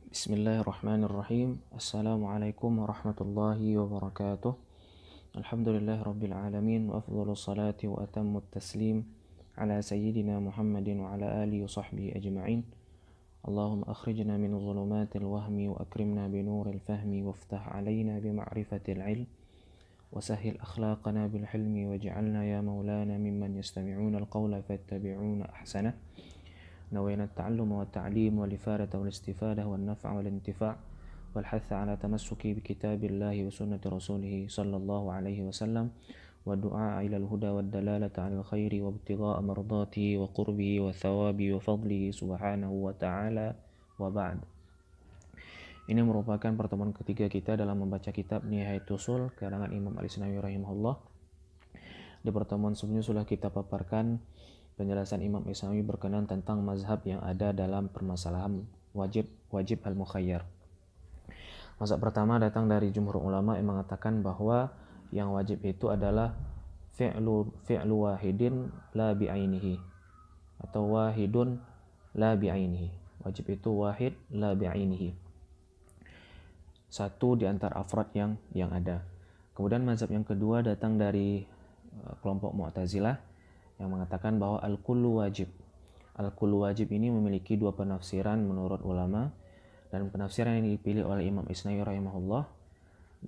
Bismillahirrahmanirrahim. Assalamualaikum warahmatullahi wabarakatuh. Alhamdulillah rabbil alamin wa afdhalus salati wa atammut taslim ala sayyidina Muhammadin wa ala alihi wa sahbihi ajma'in. Allahumma akhrijna min dhulumatil wahmi wa akrimna bi nuril fahmi waftah alaina bi ma'rifatil ilm wa sahhil akhlaqana bil hilmi waj'alna ya maulana mimman yastami'una al-qawla fayattabi'una ahsanah. نوينا التعلم والتعليم والإفادة والاستفادة والنفع والانتفاع والحث على تمسك بكتاب الله وسنة رسوله صلى الله عليه وسلم والدعاء إلى الهدى والدلالة على الخير وابتغاء مرضاته وقربه وثوابه وفضله سبحانه وتعالى وبعد. Ini merupakan pertemuan ketiga kita dalam membaca kitab Nihayatul Ushul karangan Imam Al-Isnawi rahimahullah. Di pertemuan sebelumnya sudah kita paparkan penjelasan Imam Isnawi berkenaan tentang mazhab yang ada dalam permasalahan wajib al-mukhayyar. Mazhab pertama datang dari jumhur ulama yang mengatakan bahwa yang wajib itu adalah fi'lu wahidin la bi'ainihi atau wahidun la bi'ainihi. Wajib itu wahid la bi'ainihi. Satu di antara afrad yang ada. Kemudian mazhab yang kedua datang dari kelompok Mu'tazilah yang mengatakan bahwa al-kullu wajib. Al-kullu wajib ini memiliki dua penafsiran menurut ulama, dan penafsiran yang dipilih oleh Imam Isnawi rahimahullah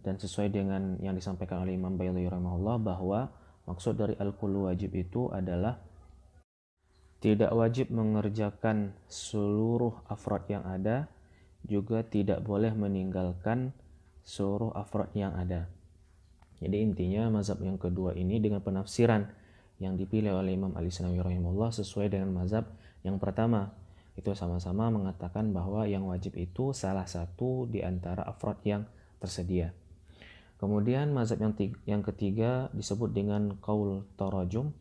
dan sesuai dengan yang disampaikan oleh Imam Baydawi rahimahullah bahwa maksud dari al-kullu wajib itu adalah tidak wajib mengerjakan seluruh afrad yang ada, juga tidak boleh meninggalkan seluruh afrad yang ada. Jadi intinya mazhab yang kedua ini dengan penafsiran yang dipilih oleh Imam Al-Isnawi rahimahullah sesuai dengan mazhab yang pertama. Itu sama-sama mengatakan bahwa yang wajib itu salah satu di antara afrad yang tersedia. Kemudian mazhab yang ketiga disebut dengan qaul tarajum,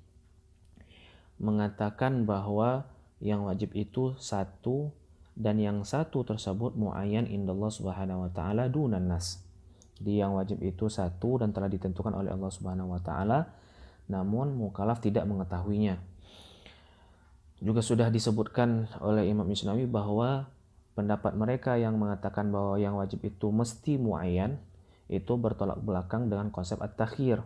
mengatakan bahwa yang wajib itu satu dan yang satu tersebut muayyan indallah subhanahu wa ta'ala dunan nas. Jadi yang wajib itu satu dan telah ditentukan oleh Allah subhanahu wa ta'ala, namun mukallaf tidak mengetahuinya. Juga sudah disebutkan oleh Imam Isnawi bahwa pendapat mereka yang mengatakan bahwa yang wajib itu mesti muayyan itu bertolak belakang dengan konsep at-takhir.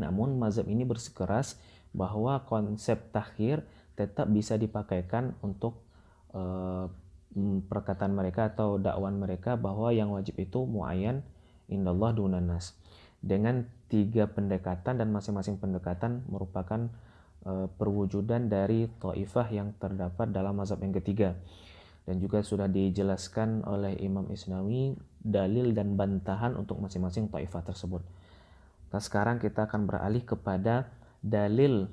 Namun mazhab ini bersikeras bahwa konsep takhir tetap bisa dipakaikan untuk perkataan mereka atau dakwaan mereka bahwa yang wajib itu muayyan indallah dunan nas, dengan tiga pendekatan, dan masing-masing pendekatan merupakan perwujudan dari taifah yang terdapat dalam mazhab yang ketiga. Dan juga sudah dijelaskan oleh Imam Isnawi dalil dan bantahan untuk masing-masing taifah tersebut. Nah, sekarang kita akan beralih kepada dalil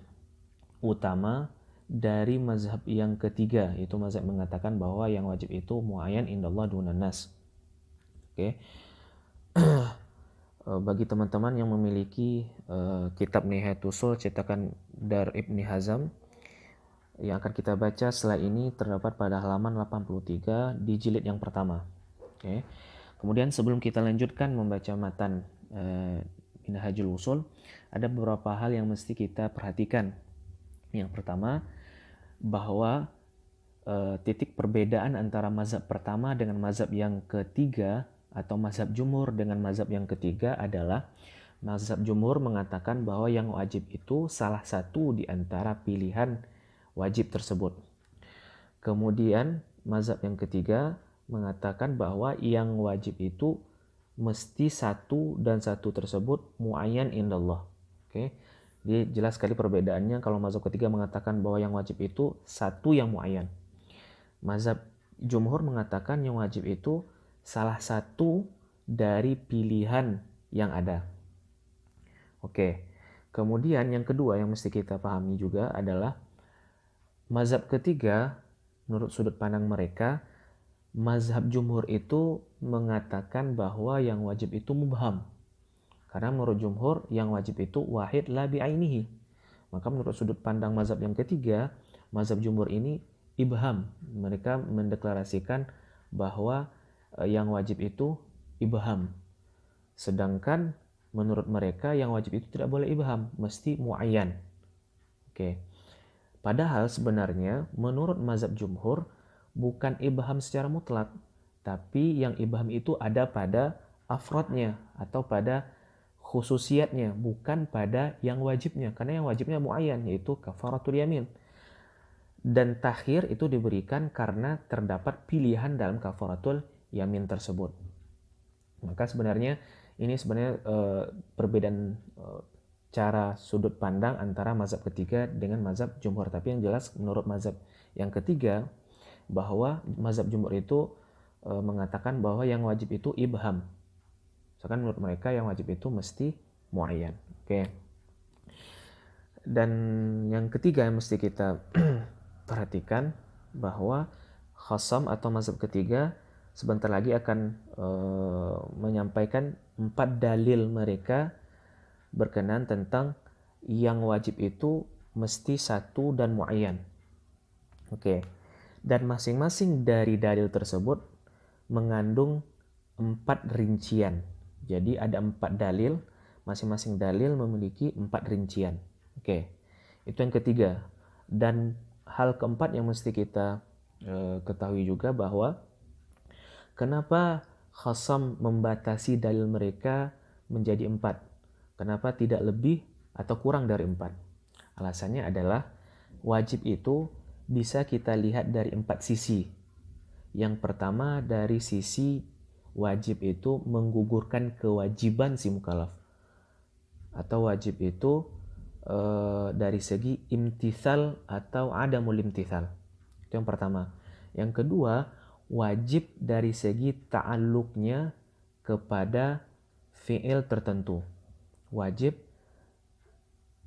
utama dari mazhab yang ketiga, yaitu mazhab mengatakan bahwa yang wajib itu muayyan indallah dunan nas. Oke. Bagi teman-teman yang memiliki kitab Nihayatul Ushul cetakan Dar Ibni Hazm yang akan kita baca setelah ini terdapat pada halaman 83 di jilid yang pertama. Oke. Kemudian sebelum kita lanjutkan membaca matan Minhajul Ushul, ada beberapa hal yang mesti kita perhatikan. Yang pertama, bahwa titik perbedaan antara mazhab pertama dengan mazhab yang ketiga atau mazhab jumhur dengan mazhab yang ketiga adalah mazhab jumhur mengatakan bahwa yang wajib itu salah satu di antara pilihan wajib tersebut. Kemudian mazhab yang ketiga mengatakan bahwa yang wajib itu mesti satu dan satu tersebut muayyan indallah. Oke. Jadi jelas sekali perbedaannya. Kalau mazhab ketiga mengatakan bahwa yang wajib itu satu yang muayyan. Mazhab jumhur mengatakan yang wajib itu salah satu dari pilihan yang ada. Oke. Kemudian yang kedua yang mesti kita pahami juga adalah mazhab ketiga menurut sudut pandang mereka, mazhab jumhur itu mengatakan bahwa yang wajib itu mubham. Karena menurut jumhur yang wajib itu wahid la bi'ainihi. Maka menurut sudut pandang mazhab yang ketiga, mazhab jumhur ini ibham. Mereka mendeklarasikan bahwa yang wajib itu ibham. Sedangkan menurut mereka yang wajib itu tidak boleh ibham, mesti muayyan. Oke. Padahal sebenarnya menurut mazhab jumhur bukan ibham secara mutlak, Tapi yang ibham itu ada pada afrodnya atau pada khususiatnya, bukan pada yang wajibnya. Karena yang wajibnya muayyan, yaitu kafaratul yamin. Dan takhir itu diberikan karena terdapat pilihan dalam kafaratul yamin tersebut. Maka sebenarnya ini sebenarnya perbedaan cara sudut pandang antara mazhab ketiga dengan mazhab jumhur. Tapi yang jelas menurut mazhab yang ketiga, bahwa mazhab jumhur itu mengatakan bahwa yang wajib itu ibham. Misalkan menurut mereka yang wajib itu mesti muayyan. Oke. Dan yang ketiga yang mesti kita perhatikan bahwa khasam atau mazhab ketiga sebentar lagi akan menyampaikan 4 dalil mereka berkenaan tentang yang wajib itu mesti satu dan muayyan. Oke. Dan masing-masing dari dalil tersebut mengandung 4 rincian. Jadi ada 4 dalil, masing-masing dalil memiliki 4 rincian. Oke. Itu yang ketiga. Dan hal keempat yang mesti kita ketahui juga bahwa kenapa khasam membatasi dalil mereka menjadi 4? Kenapa tidak lebih atau kurang dari 4? Alasannya adalah wajib itu bisa kita lihat dari 4 sisi. Yang pertama dari sisi wajib itu menggugurkan kewajiban si mukallaf. Atau wajib itu dari segi imtithal atau adamul imtithal. Itu yang pertama. Yang kedua, wajib dari segi ta'alluqnya kepada fi'il tertentu. Wajib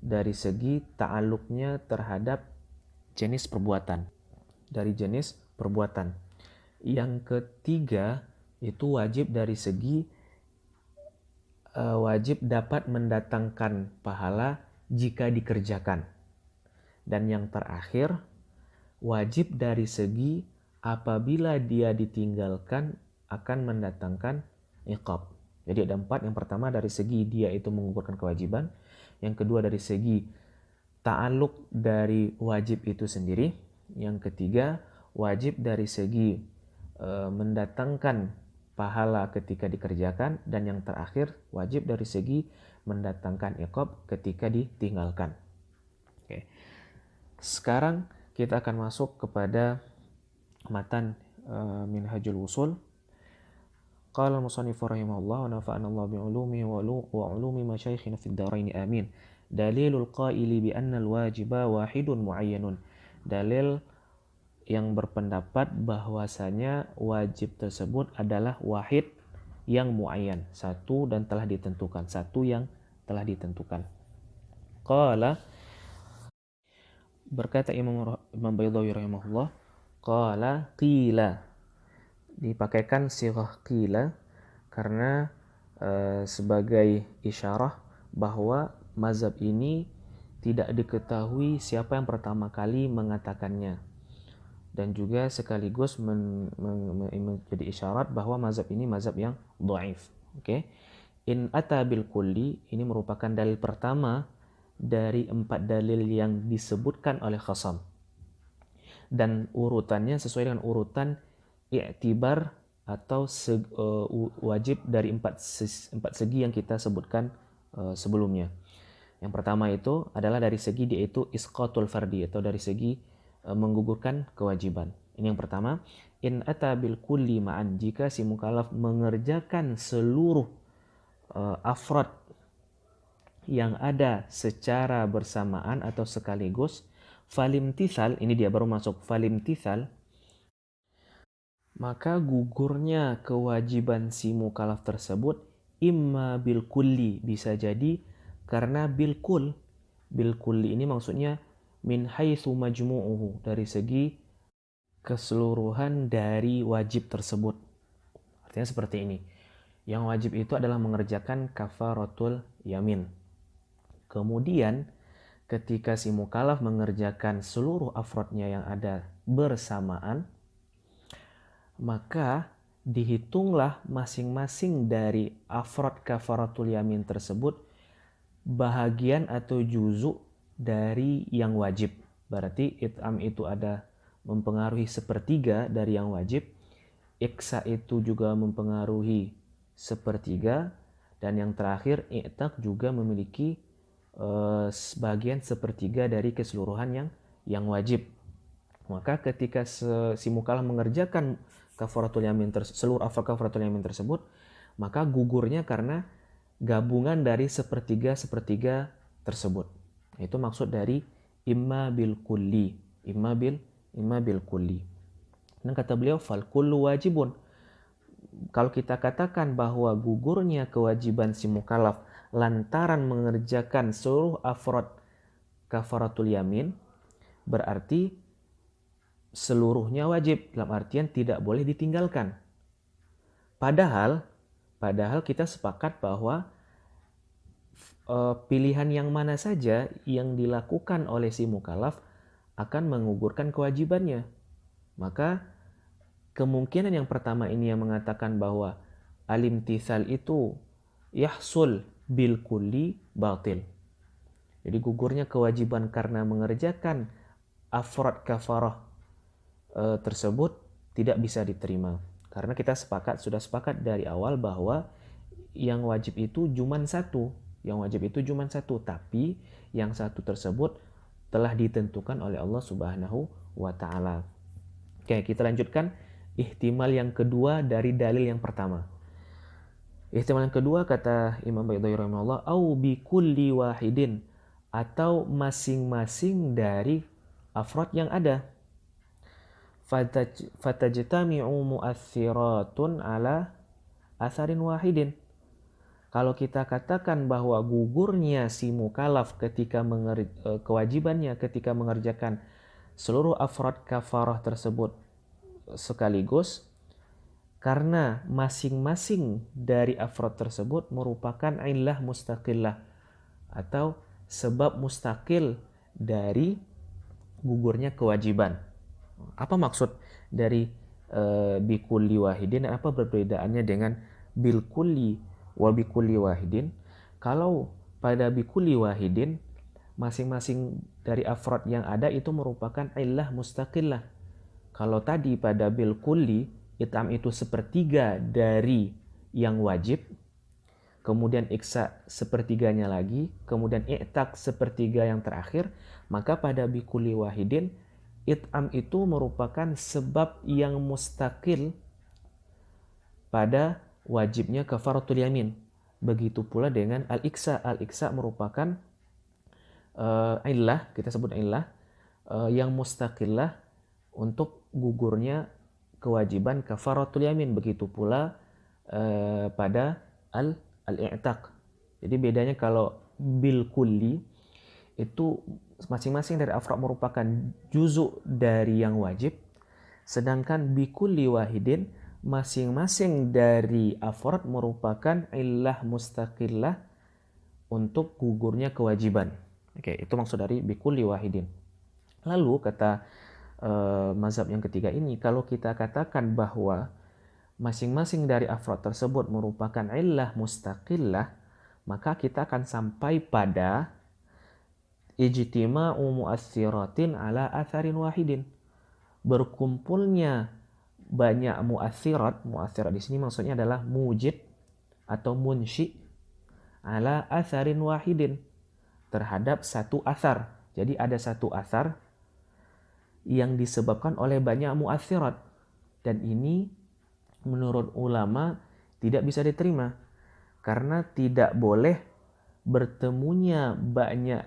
dari segi ta'alluqnya terhadap jenis perbuatan. Dari jenis perbuatan. Yang ketiga, itu wajib dari segi wajib dapat mendatangkan pahala jika dikerjakan. Dan yang terakhir, wajib dari segi apabila dia ditinggalkan akan mendatangkan iqab. Jadi ada 4. Yang pertama dari segi dia itu menggugurkan kewajiban. Yang kedua dari segi ta'aluk dari wajib itu sendiri. Yang ketiga, wajib dari segi mendatangkan pahala ketika dikerjakan. Dan yang terakhir, wajib dari segi mendatangkan iqab ketika ditinggalkan. Oke. Sekarang kita akan masuk kepada matan Minhajul Wusul. Qala al-musannif rahimahullah wa nafa'ana Allah bi'ulumihi wa ulumi masyayikhina fid dharain amin. Dalilul qaili bi anna al-wajiba wahidun muayyanun. Dalil yang berpendapat bahwasanya wajib tersebut adalah wahid yang muayyan, satu dan telah ditentukan, satu yang telah ditentukan. Qala, berkata Imam Baydawi rahimahullah, qala qila, dipakaikan sirah qila karena sebagai isyarah bahwa mazhab ini tidak diketahui siapa yang pertama kali mengatakannya, dan juga sekaligus menjadi isyarat bahwa mazhab ini mazhab yang dhaif. Oke. In ata bil kulli, ini merupakan dalil pertama dari 4 dalil yang disebutkan oleh khasam. Dan urutannya sesuai dengan urutan i'tibar atau wajib dari 4 segi yang kita sebutkan sebelumnya. Yang pertama itu adalah dari segi dia itu isqatul fardi, atau dari segi menggugurkan kewajiban. Ini yang pertama. In ata bil kulli ma'an, jika si mukallaf mengerjakan seluruh afrad yang ada secara bersamaan atau sekaligus, falimtithal, ini dia baru masuk falimtithal, maka gugurnya kewajiban si mukallaf tersebut imma bil kulli, bisa jadi karena bil kulli ini maksudnya min haitsu majmu'uhu, dari segi keseluruhan dari wajib tersebut. Artinya seperti ini. Yang wajib itu adalah mengerjakan kafaratul yamin. Kemudian ketika si mukallaf mengerjakan seluruh afrodnya yang ada bersamaan, maka dihitunglah masing-masing dari afrod kafaratul yamin tersebut bahagian atau juzuk dari yang wajib. Berarti it'am itu ada mempengaruhi sepertiga dari yang wajib, iksa itu juga mempengaruhi sepertiga, dan yang terakhir i'taq juga memiliki sebagian sepertiga dari keseluruhan yang wajib. Maka ketika si mukallaf mengerjakan kafaratul yamin seluruh kafaratul yamin tersebut, maka gugurnya karena gabungan dari sepertiga tersebut. Itu maksud dari imma bil kulli, imma bil kulli. Dan kata beliau fal kullu wajibun. Kalau kita katakan bahwa gugurnya kewajiban si mukallaf lantaran mengerjakan seluruh afrod kafaratul yamin, berarti seluruhnya wajib, dalam artian tidak boleh ditinggalkan. Padahal kita sepakat bahwa pilihan yang mana saja yang dilakukan oleh si mukallaf akan menggugurkan kewajibannya. Maka kemungkinan yang pertama ini yang mengatakan bahwa alimtithal itu yahsul bil kulli batil. Jadi gugurnya kewajiban karena mengerjakan afrad kafarah tersebut tidak bisa diterima. Karena kita sudah sepakat dari awal bahwa yang wajib itu cuma satu. Yang wajib itu cuma satu, tapi yang satu tersebut telah ditentukan oleh Allah Subhanahu wa Ta'ala. Oke, kita lanjutkan ihtimal yang kedua dari dalil yang pertama. Ihtimal yang kedua kata Imam Baydawi rahimahullah, au bi kulli wahidin, atau masing-masing dari afrad yang ada. Fatajtami'u mu'athiratun ala atharin wahidin. Kalau kita katakan bahwa gugurnya si mukallaf ketika kewajibannya ketika mengerjakan seluruh afrad kafarah tersebut sekaligus, karena masing-masing dari afrad tersebut merupakan illah mustaqillah atau sebab mustaqil dari gugurnya kewajiban. Apa maksud dari bikulli wahidin dan apa perbedaannya dengan bilkulli wa bikulli wahidin? Kalau pada bikulli wahidin, masing-masing dari afrad yang ada itu merupakan illah mustaqillah. Kalau tadi pada bilkulli, it'am itu sepertiga dari yang wajib, kemudian iksa sepertiganya lagi, kemudian i'taq sepertiga yang terakhir, maka pada bikulli wahidin, it'am itu merupakan sebab yang mustaqil pada wajibnya kafaratul yamin. Begitu pula dengan al-iksa. Al-iksa merupakan illah, kita sebut illah, yang mustaqillah untuk gugurnya kewajiban kafaratul yamin. Begitu pula pada al-i'taq. Jadi bedanya kalau bil kulli itu masing-masing dari afrad merupakan juzuk dari yang wajib, sedangkan bikulli wahidin masing-masing dari afrad merupakan illah mustaqillah untuk gugurnya kewajiban. Oke, itu maksud dari bikulli wahidin. Lalu kata mazhab yang ketiga ini, kalau kita katakan bahwa masing-masing dari afrad tersebut merupakan illah mustaqillah, maka kita akan sampai pada ijtima'u mu'athiratin ala atharin wahidin. Berkumpulnya banyak mu'athirat. Mu'athirat di sini maksudnya adalah mujid atau munshi ala atharin wahidin, terhadap satu athar. Jadi ada satu athar yang disebabkan oleh banyak mu'athirat, dan ini menurut ulama tidak bisa diterima karena tidak boleh bertemunya banyak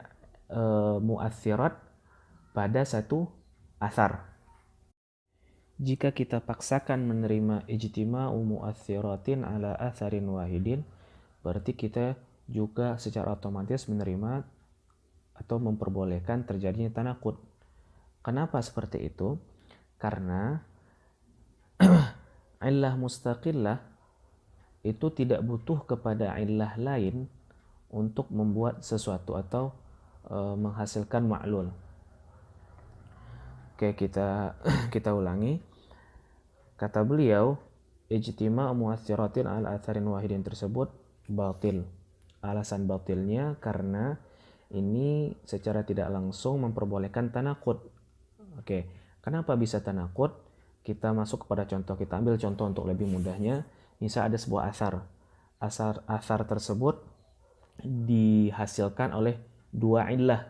mu'athirat pada satu athar. Jika kita paksakan menerima ijtima'u mu'athiratin ala atharin wahidin, berarti kita juga secara otomatis menerima atau memperbolehkan terjadinya tanaqud. Kenapa seperti itu? Karena illah mustaqillah itu tidak butuh kepada illah lain untuk membuat sesuatu atau menghasilkan ma'lul. Oke, kita ulangi. Kata beliau, ijtima' mu'athiratin ala atharin wahidin tersebut batil. Alasan batilnya karena ini secara tidak langsung memperbolehkan tanaqud. Oke, kenapa bisa tanaqud? Kita masuk kepada contoh. Kita ambil contoh untuk lebih mudahnya. Misal ada sebuah asar. Asar tersebut dihasilkan oleh dua illah.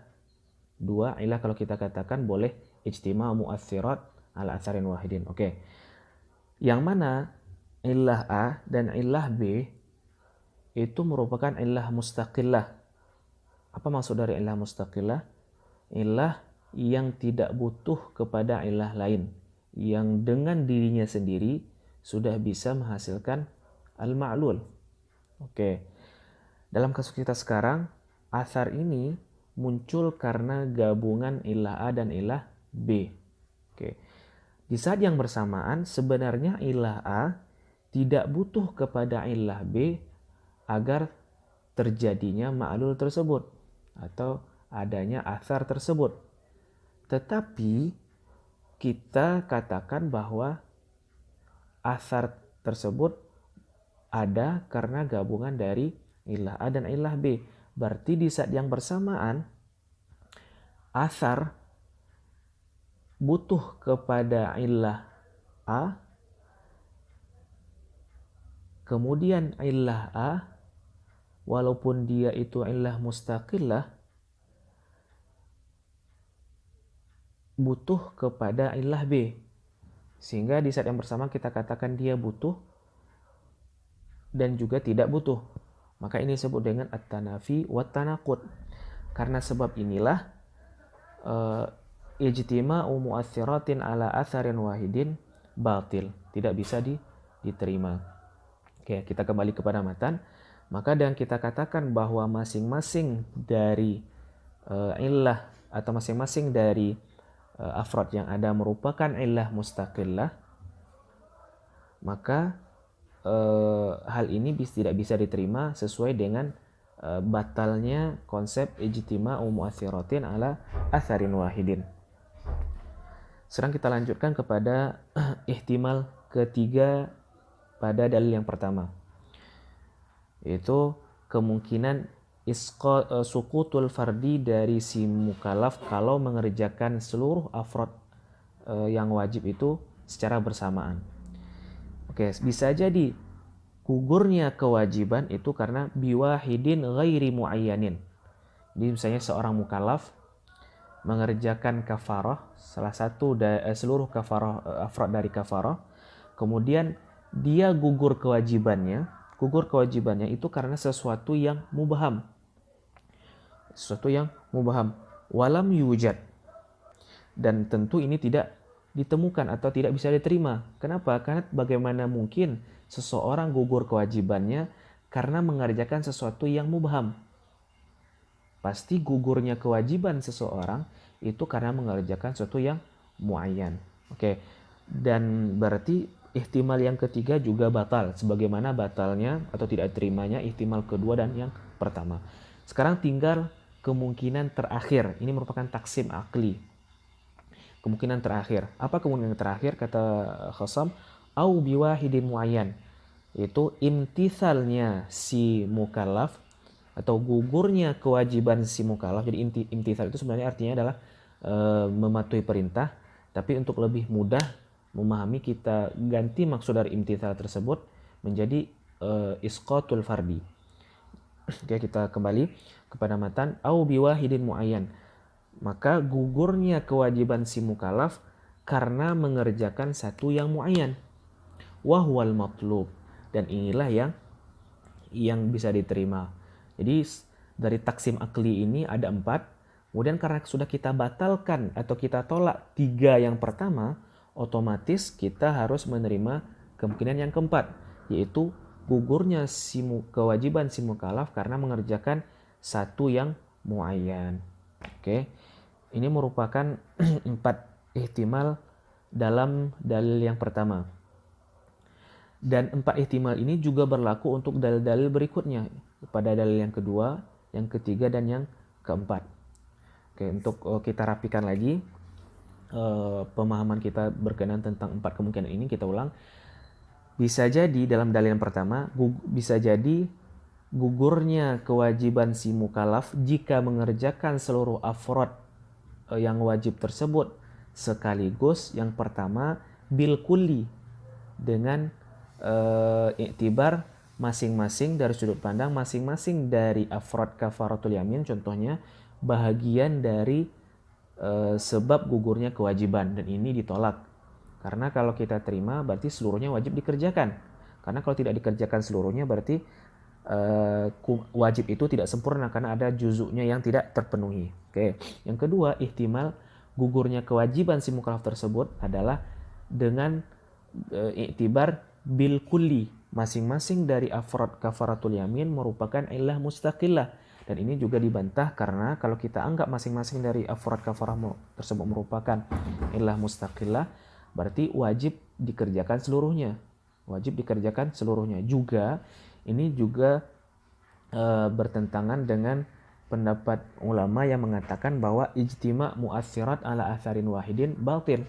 Dua illah kalau kita katakan boleh ijtima' mu'atsirat ala atsarin wahidin. Oke. Yang mana illah A dan illah B itu merupakan illah mustaqillah. Apa maksud dari illah mustaqillah? Illah yang tidak butuh kepada illah lain, yang dengan dirinya sendiri sudah bisa menghasilkan al-ma'lul. Oke. Dalam kasus kita sekarang, asar ini muncul karena gabungan illah A dan illah B. Oke. Di saat yang bersamaan, sebenarnya illah A tidak butuh kepada illah B agar terjadinya ma'lul tersebut atau adanya asar tersebut. Tetapi kita katakan bahwa asar tersebut ada karena gabungan dari illah A dan illah B. Berarti di saat yang bersamaan asar butuh kepada illah A, kemudian illah A walaupun dia itu illah mustaqillah butuh kepada illah B. Sehingga di saat yang bersama kita katakan dia butuh dan juga tidak butuh. Maka ini disebut dengan at-tanafi wa tanaqud. Karena sebab inilah ijtima'u mu'atsiratin ala atsarin wahidin batil. Tidak bisa diterima. Oke, kita kembali kepada matan. Maka dan kita katakan bahwa masing-masing dari illah atau masing-masing dari afrod yang ada merupakan illah mustaqillah, maka hal ini tidak bisa diterima sesuai dengan batalnya konsep ijtima'u mu'atsiratin ala atsarin wahidin. Sekarang kita lanjutkan kepada ihtimal ketiga pada dalil yang pertama, yaitu kemungkinan suqutul fardi dari si mukallaf kalau mengerjakan seluruh afrod yang wajib itu secara bersamaan. Oke, bisa jadi gugurnya kewajiban itu karena biwahidin ghairi muayyanin. Jadi misalnya seorang mukallaf mengerjakan kafarah, salah satu seluruh kafarah afrod dari kafarah, kemudian dia gugur kewajibannya itu karena sesuatu yang mubham. Walam yujad. Dan tentu ini tidak ditemukan atau tidak bisa diterima. Kenapa? Karena bagaimana mungkin seseorang gugur kewajibannya karena mengerjakan sesuatu yang mubham. Pasti gugurnya kewajiban seseorang itu karena mengerjakan sesuatu yang muayyan. Oke. Dan berarti ihtimal yang ketiga juga batal, sebagaimana batalnya atau tidak terimanya ihtimal kedua dan yang pertama. Sekarang tinggal kemungkinan terakhir. Ini merupakan taksim akli. Kemungkinan terakhir. Apa kemungkinan terakhir? Kata Khasam, au biwahidin muayyan. Itu imtithalnya si mukallaf atau gugurnya kewajiban si mukallaf. Jadi imtithal itu sebenarnya artinya adalah mematuhi perintah. Tapi untuk lebih mudah memahami, kita ganti maksud dari imtithal tersebut menjadi isqatul fardi. Oke, kita kembali kepada matan au biwahidin muayyan. Maka gugurnya kewajiban si mukallaf karena mengerjakan satu yang muayyan. Wahwal matlub. Dan inilah yang bisa diterima. Jadi dari taksim akli ini ada 4. Kemudian karena sudah kita batalkan atau kita tolak 3 yang pertama, otomatis kita harus menerima kemungkinan yang keempat, yaitu gugurnya kewajiban si mukallaf karena mengerjakan satu yang muayyan. Oke. Ini merupakan 4 ihtimal dalam dalil yang pertama. Dan 4 ihtimal ini juga berlaku untuk dalil-dalil berikutnya, pada dalil yang kedua, yang ketiga, dan yang keempat. Oke, untuk kita rapikan lagi pemahaman kita berkenaan tentang 4 kemungkinan ini, kita ulang. Bisa jadi dalam dalil yang pertama, bisa jadi gugurnya kewajiban si mukallaf jika mengerjakan seluruh afrod yang wajib tersebut sekaligus. Yang pertama bil kulli, dengan iktibar masing-masing dari sudut pandang masing-masing dari afrad kafaratul yamin, contohnya bahagian dari sebab gugurnya kewajiban, dan ini ditolak. Karena kalau kita terima berarti seluruhnya wajib dikerjakan. Karena kalau tidak dikerjakan seluruhnya berarti wajib itu tidak sempurna karena ada juzuknya yang tidak terpenuhi. Oke. Yang kedua, ihtimal gugurnya kewajiban si mukallaf tersebut adalah dengan iktibar bil kulli, masing-masing dari afrad kafaratul yamin merupakan illah mustaqillah, dan ini juga dibantah karena kalau kita anggap masing-masing dari afrad kafarah tersebut merupakan illah mustaqillah, berarti wajib dikerjakan seluruhnya. Wajib dikerjakan seluruhnya. Juga ini juga bertentangan dengan pendapat ulama yang mengatakan bahwa ijtima' mu'assirat ala atharin wahidin batil,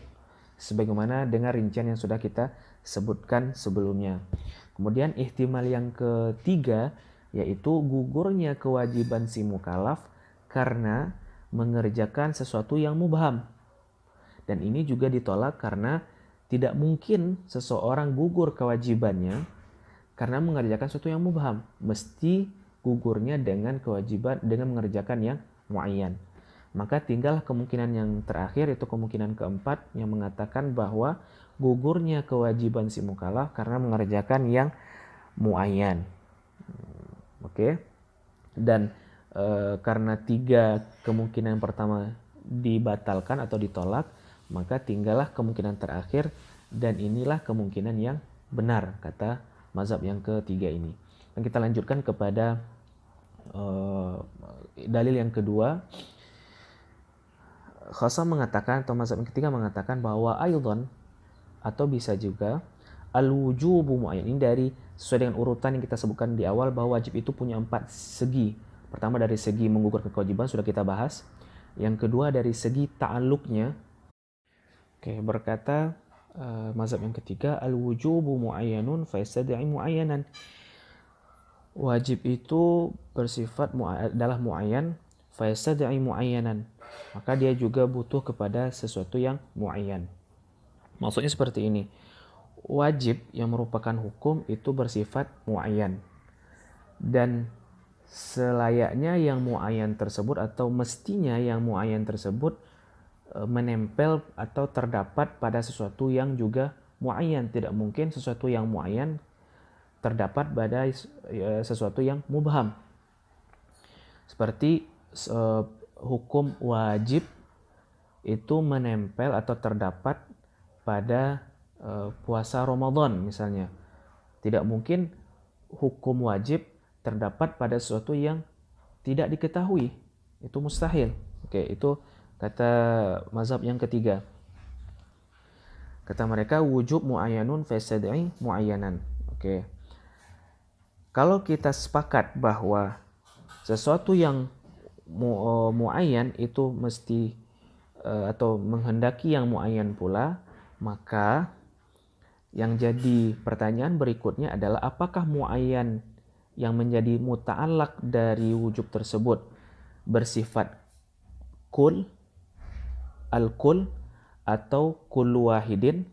sebagaimana dengan rincian yang sudah kita sebutkan sebelumnya. Kemudian ihtimal yang ketiga yaitu gugurnya kewajiban si mukallaf karena mengerjakan sesuatu yang mubham. Dan ini juga ditolak karena tidak mungkin seseorang gugur kewajibannya karena mengerjakan sesuatu yang mubham. Mesti gugurnya dengan kewajiban dengan mengerjakan yang muayyan. Maka tinggal kemungkinan yang terakhir, itu kemungkinan keempat yang mengatakan bahwa gugurnya kewajiban si mukallaf karena mengerjakan yang muayyan. Oke. Dan karena tiga kemungkinan pertama dibatalkan atau ditolak, maka tinggallah kemungkinan terakhir, dan inilah kemungkinan yang benar kata mazhab yang ketiga ini. Dan kita lanjutkan kepada dalil yang kedua. Khasam mengatakan, atau mazhab yang ketiga mengatakan bahwa aydon, atau bisa juga al-wujubu muayyan, ini dari sesuai dengan urutan yang kita sebutkan di awal bahwa wajib itu punya 4 segi. Pertama dari segi menggugurkan kewajiban sudah kita bahas. Yang kedua dari segi ta'alluqnya. Oke, berkata mazhab yang ketiga, al-wujubu muayyanun fa yastad'i muayyanan. Wajib itu bersifat adalah muayyan, fa yastad'i muayyanan. Maka dia juga butuh kepada sesuatu yang muayyan. Maksudnya seperti ini. Wajib yang merupakan hukum itu bersifat muayyan. Dan selayaknya yang muayyan tersebut atau mestinya yang muayyan tersebut menempel atau terdapat pada sesuatu yang juga muayyan. Tidak mungkin sesuatu yang muayyan terdapat pada sesuatu yang mubham. Seperti hukum wajib itu menempel atau terdapat pada puasa Ramadan misalnya. Tidak mungkin hukum wajib terdapat pada sesuatu yang tidak diketahui. Itu mustahil. Oke, itu kata mazhab yang ketiga. Kata mereka wujub muayyanun fasad'i muayyanan. Oke. Kalau kita sepakat bahwa sesuatu yang muayyan itu mesti atau menghendaki yang muayyan pula, maka yang jadi pertanyaan berikutnya adalah apakah muayyan yang menjadi muta'allaq dari wujub tersebut bersifat kul, al-kul, atau kullu wahidin,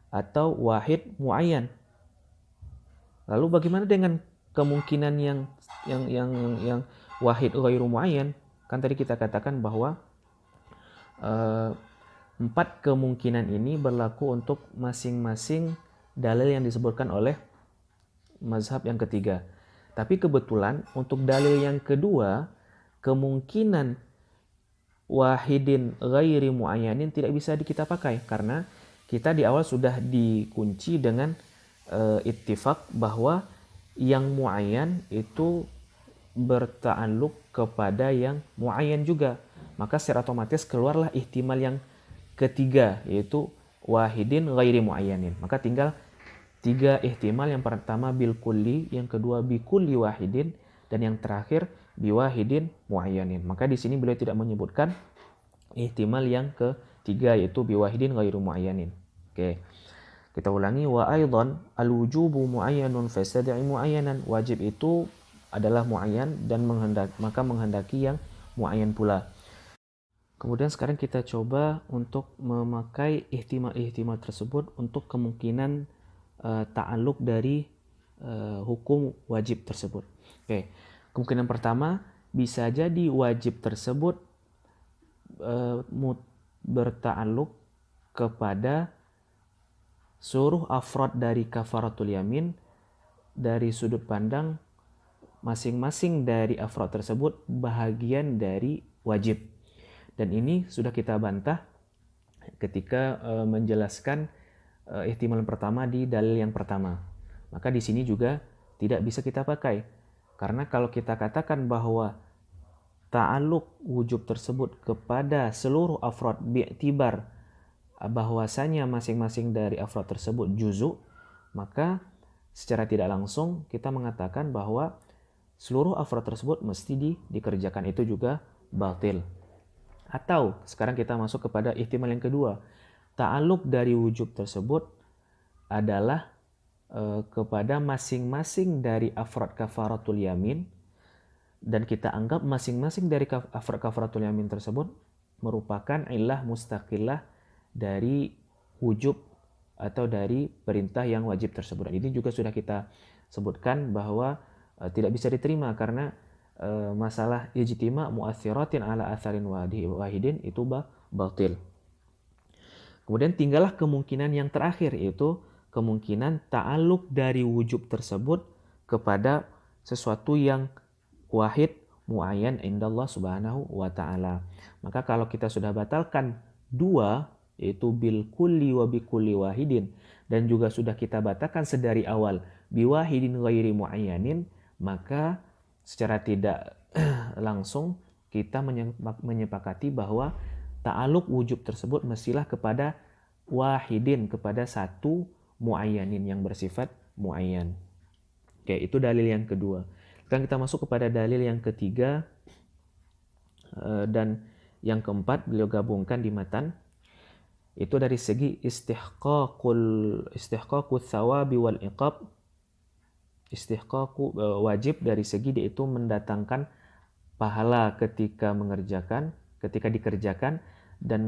atau wahid muayyan. Lalu bagaimana dengan kemungkinan yang wahid ghairu muayyan? Kan tadi kita katakan bahwa 4 kemungkinan ini berlaku untuk masing-masing dalil yang disebutkan oleh mazhab yang ketiga. Tapi kebetulan untuk dalil yang kedua, kemungkinan wahidin ghairi muayyanin tidak bisa kita pakai karena kita di awal sudah dikunci dengan ittifaq bahwa yang muayyan itu berta'alluq kepada yang muayyan juga. Maka secara otomatis keluarlah ihtimal yang ketiga, yaitu wahidin ghairi muayyanin. Maka tinggal 3 ihtimal, yang pertama bil kulli, yang kedua bi kulli wahidin, dan yang terakhir bi wahidin muayyanin. Maka di sini beliau tidak menyebutkan ihtimal yang ketiga, yaitu bi wahidin ghairu muayyanin. Oke. Kita ulangi, wa aidan al-wujubu muayyanun fasad'i muayyanan. Wajib itu adalah muayyan dan maka menghendaki yang muayyan pula. Kemudian sekarang kita coba untuk memakai ihtimal-ihtimal tersebut untuk kemungkinan ta'alluq dari hukum wajib tersebut. Oke, kemungkinan pertama bisa jadi wajib tersebut berta'alluq kepada seluruh afrod dari kafaratul yamin dari sudut pandang masing-masing dari afrod tersebut bahagian dari wajib. Dan ini sudah kita bantah ketika menjelaskan ihtimal pertama di dalil yang pertama. Maka di sini juga tidak bisa kita pakai. Karena kalau kita katakan bahwa ta'alluq wujub tersebut kepada seluruh afrod bi'tibar bahwasanya masing-masing dari afrod tersebut juzu, maka secara tidak langsung kita mengatakan bahwa seluruh afrod tersebut mesti dikerjakan, itu juga batil. Atau sekarang kita masuk kepada ihtimal yang kedua. Ta'alluq dari wujub tersebut adalah kepada masing-masing dari afrod kafaratul yamin, dan kita anggap masing-masing dari afrod kafaratul yamin tersebut merupakan illah mustaqillah dari wujub atau dari perintah yang wajib tersebut. Dan ini juga sudah kita sebutkan bahwa tidak bisa diterima karena masalah ijtima' mu'athiratin ala atharin wahidin itu batil. Kemudian tinggallah kemungkinan yang terakhir, yaitu kemungkinan ta'alluq dari wujub tersebut kepada sesuatu yang wahid muayyan indallah subhanahu wa ta'ala. Maka kalau kita sudah batalkan dua, yaitu bil kulli wa bi kulli wahidin, dan juga sudah kita batalkan sedari awal biwahidin ghairi muayyanin, maka secara tidak langsung kita menyepakati bahwa ta'alluq wujub tersebut mestilah kepada wahidin, kepada satu muayyanin yang bersifat muayyan. Oke, itu dalil yang kedua. Sekarang kita masuk kepada dalil yang ketiga dan yang keempat beliau gabungkan di matan. Itu dari segi istihqaqul thawabi wal iqab. Istihqaqu wajib dari segi dia itu mendatangkan pahala ketika dikerjakan, dan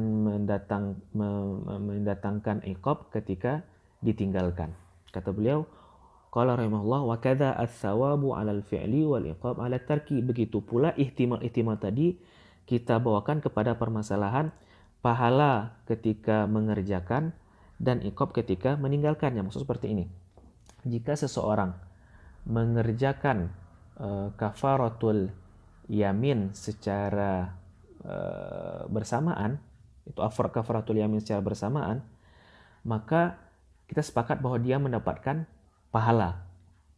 mendatangkan iqab ketika ditinggalkan. Kata beliau, qala rahimahullah, wa kadza ats-tsawabu 'alal fi'li wal iqab 'ala tarki. Begitu pula ihtimal tadi kita bawakan kepada permasalahan pahala ketika mengerjakan dan iqab ketika meninggalkannya. Maksud seperti ini. Jika seseorang mengerjakan kafaratul yamin secara bersamaan, itu kafaratul yamin secara bersamaan, maka kita sepakat bahwa dia mendapatkan pahala.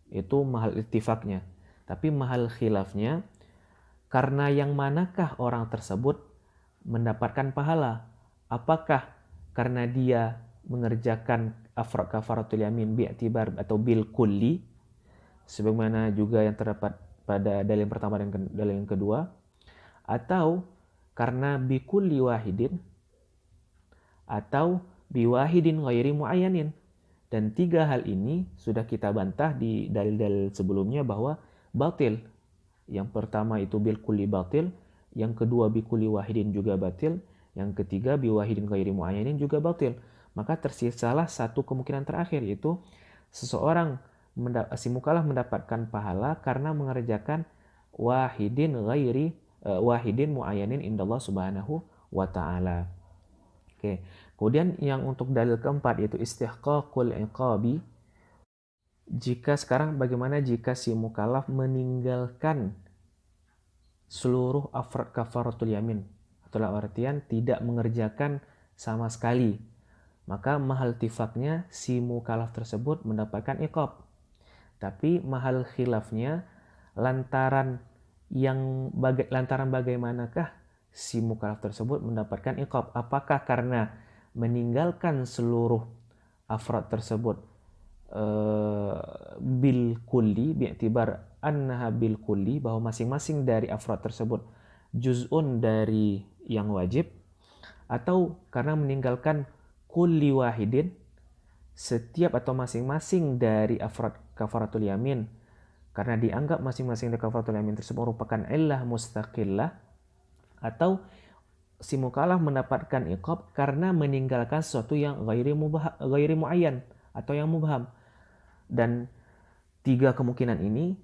Itu mahal ittifaqnya. Tapi mahal khilafnya, karena yang manakah orang tersebut mendapatkan pahala? Apakah karena dia mengerjakan kafaratul yamin bi'tibar atau bil kulli, sebagaimana juga yang terdapat pada dalil pertama dan dalil yang kedua, atau karena bikulli wahidin, atau biwahidin ghairi muayyanin. Dan tiga hal ini sudah kita bantah di dalil-dalil sebelumnya bahwa batil. Yang pertama itu bil kulli batil, yang kedua bikulli wahidin juga batil, yang ketiga biwahidin ghairi muayyanin juga batil. Maka tersisalah satu kemungkinan terakhir, yaitu seseorang si mukallaf mendapatkan pahala karena mengerjakan wahidin muayyanin indallah subhanahu wa ta'ala. Oke. Kemudian yang untuk dalil keempat yaitu istihqaqul iqabi. Bagaimana jika si mukallaf meninggalkan seluruh afrad kafaratul yamin, atau dalam artian tidak mengerjakan sama sekali, maka mahal tifaknya si mukallaf tersebut mendapatkan iqab. Tapi mahal khilafnya lantaran bagaimanakah si mukallaf tersebut mendapatkan iqab? Apakah karena meninggalkan seluruh afrad tersebut bil kulli, bi'tibar annaha bil kulli, bahwa masing-masing dari afrad tersebut juz'un dari yang wajib, atau karena meninggalkan kulli wahidin, setiap atau masing-masing dari afrad kafaratul yamin, karena dianggap masing-masing dari kafaratul yamin tersebut merupakan illah mustaqillah, atau si mukallaf mendapatkan iqab karena meninggalkan sesuatu yang ghairi muayyan atau yang mubham. Dan tiga kemungkinan ini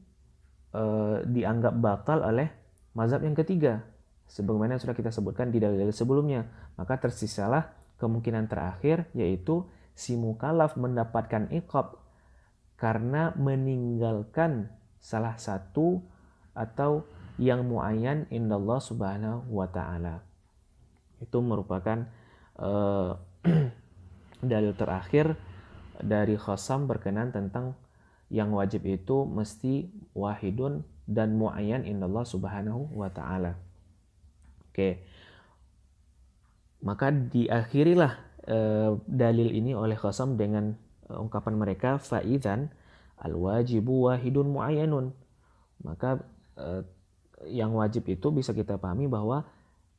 dianggap batal oleh mazhab yang ketiga, sebagaimana sudah kita sebutkan di dalil sebelumnya. Maka tersisalah kemungkinan terakhir, yaitu si mukallaf mendapatkan iqab karena meninggalkan salah satu atau yang muayyan indallah subhanahu wa ta'ala. Itu merupakan dalil terakhir dari Khasam berkenan tentang yang wajib itu mesti wahidun dan muayyan indallah subhanahu wa ta'ala. Oke. Maka diakhirilah dalil ini oleh Khasam dengan ungkapan mereka, fa'idzan al-wajibu wahidun muayyanun. Maka yang wajib itu bisa kita pahami bahwa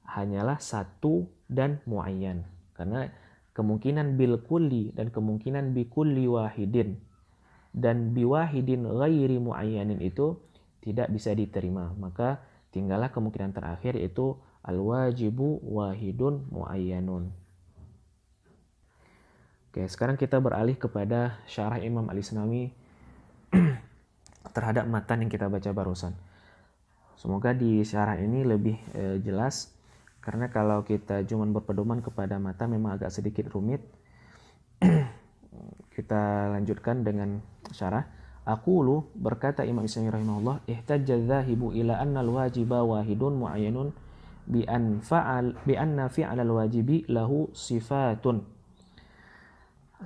hanyalah satu dan muayyan. Karena kemungkinan bil kulli dan kemungkinan bi kulli wahidin dan biwahidin ghairi muayyanin itu tidak bisa diterima. Maka tinggallah kemungkinan terakhir, yaitu al-wajibu wahidun muayyanun. Oke, sekarang kita beralih kepada syarah Imam Al-Isnawi terhadap matan yang kita baca barusan. Semoga di syarah ini lebih jelas, karena kalau kita cuma berpedoman kepada matan memang agak sedikit rumit. Kita lanjutkan dengan syarah. Aqulu, berkata Imam Isnawi rahimahullah, ihtajja dzahibu ila anna al-wajiba wahidun muayyanun bi anna fi'al al-wajibi lahu sifatun.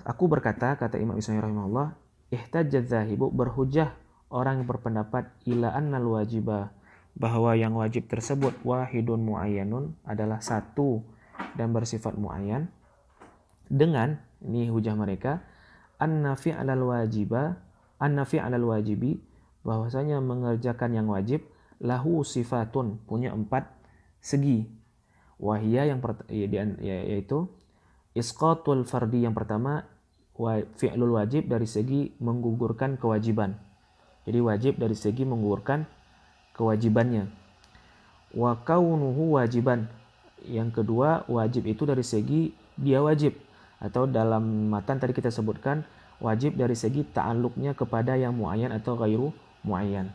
Aku berkata, kata Imam Isnawi rahimahullah, ihtajja dzahibu, berhujjah orang yang berpendapat ila anna al-wajiba, bahwa yang wajib tersebut wahidun muayyanun, adalah satu dan bersifat muayyan, dengan, ini hujah mereka, anna fi'al wajibi, bahwasanya mengerjakan yang wajib, lahu sifatun, punya 4 segi. Wahia yaitu isqatul fardi, yang pertama fi'lul wajib dari segi menggugurkan kewajiban. Jadi wajib dari segi menggugurkan kewajibannya. Wa kaunuhu wajiban, yang kedua wajib itu dari segi dia wajib, atau dalam matan tadi kita sebutkan wajib dari segi ta'alluqnya kepada yang muayyan atau ghairu muayyan.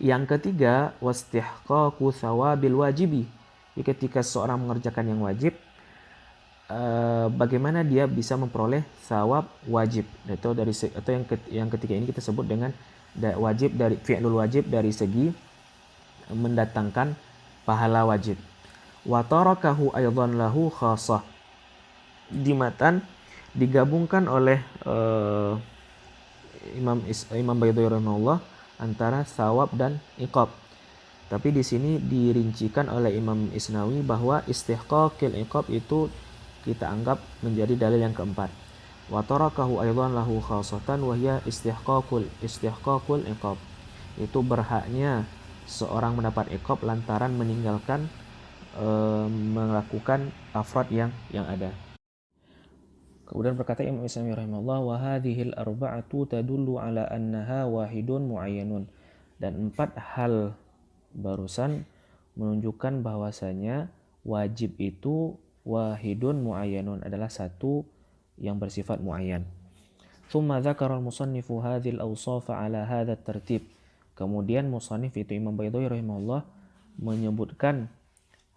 Yang ketiga wastihqaqu thawabil wajibi, ketika seorang mengerjakan yang wajib, bagaimana dia bisa memperoleh thawab wajib, atau yang ketiga ini kita sebut dengan wajib dari fi'lul wajib dari segi mendatangkan pahala wajib. Wa tarakahu aidan lahu khassah, di matan digabungkan oleh Imam Baydawi rahimahullah antara thawab dan iqab. Tapi di sini dirincikan oleh Imam Isnawi bahwa istihqaqil iqab itu kita anggap menjadi dalil yang keempat. Wa tarakahu aidan lahu khassatan wa hiya istihqaqul iqab. Itu berhaknya seorang mendapat iqab lantaran meninggalkan melakukan afrad yang ada. Kemudian berkata Imam Isnawi rahimahullah, wa hadhil arba'atu tadullu ala annaha wahidun muayyanun, dan 4 hal barusan menunjukkan bahwasanya wajib itu wahidun muayyanun, adalah satu yang bersifat muayyan. Tsumma dzakara al-musannifu hadhil awsafa ala hadha tartib. Kemudian musannif itu Imam Baydawi rahimahullah menyebutkan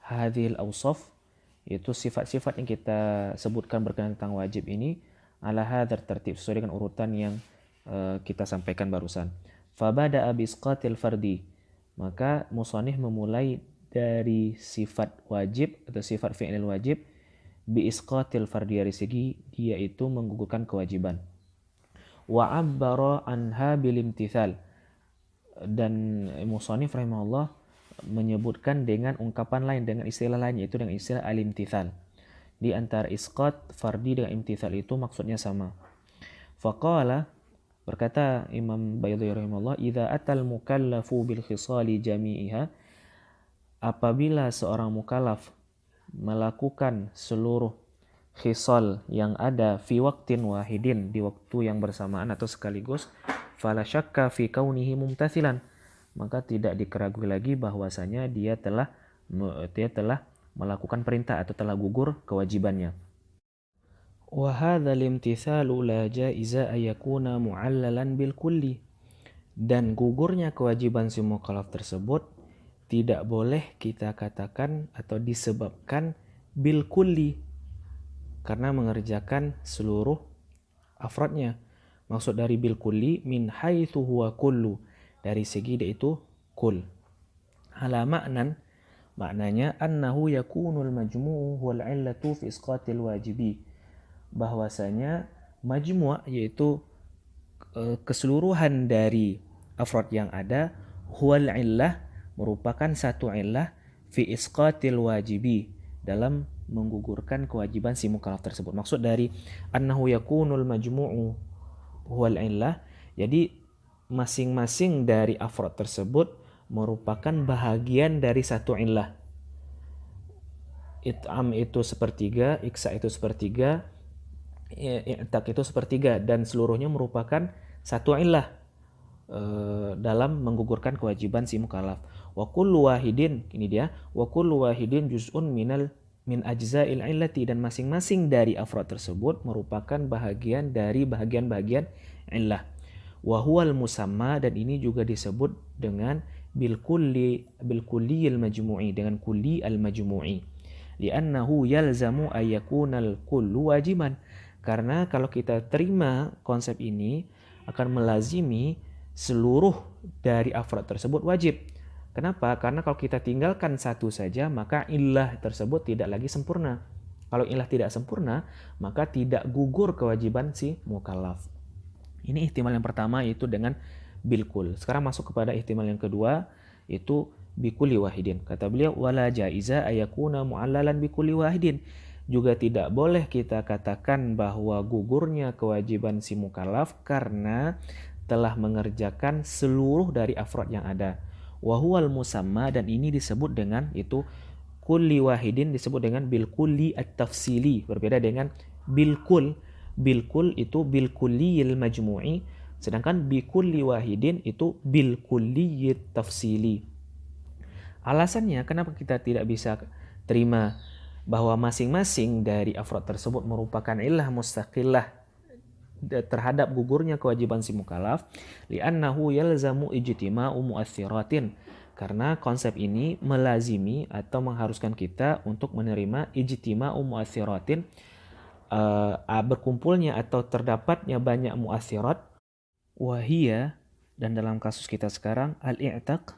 hadhil awsaf, yaitu sifat-sifat yang kita sebutkan berkenaan tentang wajib ini, ala hadzal tertib, sesuai dengan urutan yang kita sampaikan barusan. Fabada'a bisqatil fardi, maka musannif memulai dari sifat wajib atau sifat fi'il wajib, bi isqatil fardi, dari segi dia itu menggugurkan kewajiban. Wa 'abbara anha bil imtithal, dan musannif rahimahullah menyebutkan dengan ungkapan lain, dengan istilah lain, yaitu dengan istilah al-imtithal. Di antara isqat fardi dengan imtithal itu maksudnya sama. Faqala, berkata Imam Baydawi rahimahullah, idza atal mukallafu bil khisali jami'iha, apabila seorang mukallaf melakukan seluruh khisal yang ada fi waqtin wahidin, di waktu yang bersamaan atau sekaligus, fala syakka fi kaunihi mumtathilan, maka tidak dikeragui lagi bahwasanya dia telah melakukan perintah atau telah gugur kewajibannya. Wa hadzal imtithalu la jaiza ayakuna mu'allalan bil kulli. Dan gugurnya kewajiban si mukallaf tersebut tidak boleh kita katakan atau disebabkan bil kulli, karena mengerjakan seluruh afrodnya. Maksud dari bil kulli min haitsu huwa kullu, dari segi dia itu kul. Ala maknanya annahu yakunul majmu'u wal 'illatu fi isqatil wajibi, bahwasanya majmu' yaitu keseluruhan dari afrod yang ada, huwal 'illah merupakan satu illah fi isqatil wajibi, dalam menggugurkan kewajiban si mukallaf tersebut. Maksud dari annahu yakunul majmu'u huwal illah, jadi masing-masing dari afrod tersebut merupakan bahagian dari satu illah. It'am itu sepertiga, iksa itu sepertiga, i'tak itu sepertiga, dan seluruhnya merupakan satu illah dalam menggugurkan kewajiban si mukallaf. Wa kullu wahidin, ini dia, wa kullu wahidin juz'un min ajza'il illati, dan masing-masing dari afrod tersebut merupakan bahagian dari bahagian-bahagian illah. Wa huwal musamma, dan ini juga disebut dengan bil kulliyil majmu'i, dengan kulli al majmu'i. Li'annahu yalzamu ayyakunal kullu wajiban, karena kalau kita terima konsep ini akan melazimi seluruh dari afrod tersebut wajib. Kenapa? Karena kalau kita tinggalkan satu saja, maka illah tersebut tidak lagi sempurna. Kalau illah tidak sempurna, maka tidak gugur kewajiban si mukallaf. Ini ihtimal yang pertama, yaitu dengan bilkul. Sekarang masuk kepada ihtimal yang kedua, yaitu bikulli wahidin. Kata beliau, wala jaiza ayakuna mu'allalan bikulli wahidin. Juga tidak boleh kita katakan bahwa gugurnya kewajiban si mukallaf karena telah mengerjakan seluruh dari afrod yang ada. Wahuwal musamma, dan ini disebut dengan itu kulli wahidin, disebut dengan bil kulli at-tafsili, berbeda dengan bilkul. Bilkul itu bil kulliyil majmu'i, sedangkan bi kulli wahidin itu bil kulliyit tafsili. Alasannya kenapa kita tidak bisa terima bahwa masing-masing dari afrod tersebut merupakan illah mustaqillah terhadap gugurnya kewajiban si mukallaf, li'annahu yalzamu ijtima'u mu'athiratin, karena konsep ini melazimi atau mengharuskan kita untuk menerima ijtima'u mu'athiratin, berkumpulnya atau terdapatnya banyak mu'athirat, wahia, dan dalam kasus kita sekarang al-i'taq,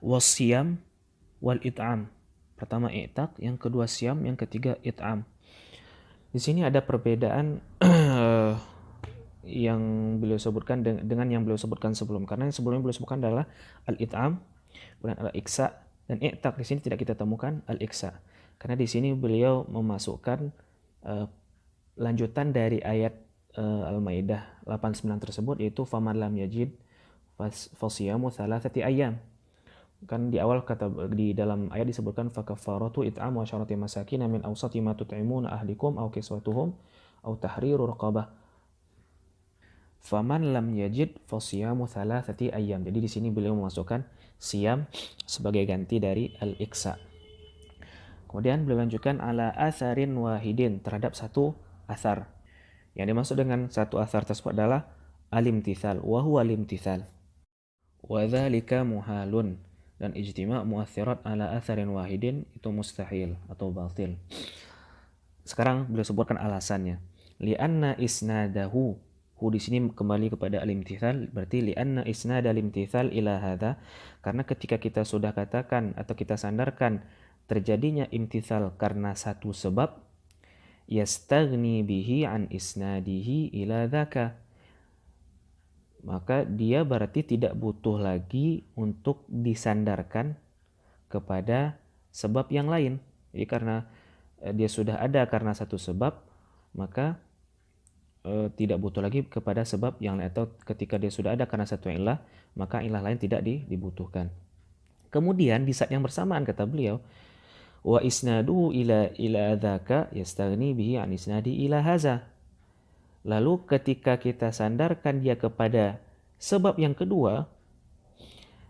was-siyam, wal-it'am. Pertama i'taq, yang kedua siyam, yang ketiga it'am. Di sini ada perbedaan yang beliau sebutkan dengan yang beliau sebutkan sebelum, karena yang sebelumnya beliau sebutkan adalah al-it'am, kemudian al-iksa, dan i'taq di sini tidak kita temukan al-iksa, karena di sini beliau memasukkan lanjutan dari ayat Al-Maidah 89 tersebut, yaitu faman lam yajid fasiyamu thalathati ayyam. Kan di awal di dalam ayat disebutkan fakaffaratu it'amu asharati masakin min awsati ma tut'imuna ahlikum aw kiswatuhum aw tahriru raqabah. Faman lam yajid fasiyamu thalathati ayyam. Jadi di sini beliau memasukkan siyam sebagai ganti dari al-iksa. Kemudian beliau lanjutkan ala atharin wahidin, terhadap satu athar. Yang dimaksud dengan satu athar tersebut adalah al-imtithal, wa huwa al-imtithal. Wa dzalika muhalun, dan ijtima' mu'athirat ala atharin wahidin itu mustahil atau batil. Sekarang beliau sebutkan alasannya. Li'anna isnadahu, di sini kembali kepada al-imtithal, berarti li'anna isnada al-imtithal ila hadza, karena ketika kita sudah katakan atau kita sandarkan terjadinya imtithal karena satu sebab, yastaghni bihi an isnadihi ila dzaka, maka dia berarti tidak butuh lagi untuk disandarkan kepada sebab yang lain. Jadi karena dia sudah ada karena satu sebab, maka tidak butuh lagi kepada sebab yang lain, atau ketika dia sudah ada karena satu illah, maka illah lain tidak dibutuhkan. Kemudian di saat yang bersamaan kata beliau, wa isnaduhu ila dzaka yastaghni bihi an isnadi ila haza. Lalu ketika kita sandarkan dia kepada sebab yang kedua,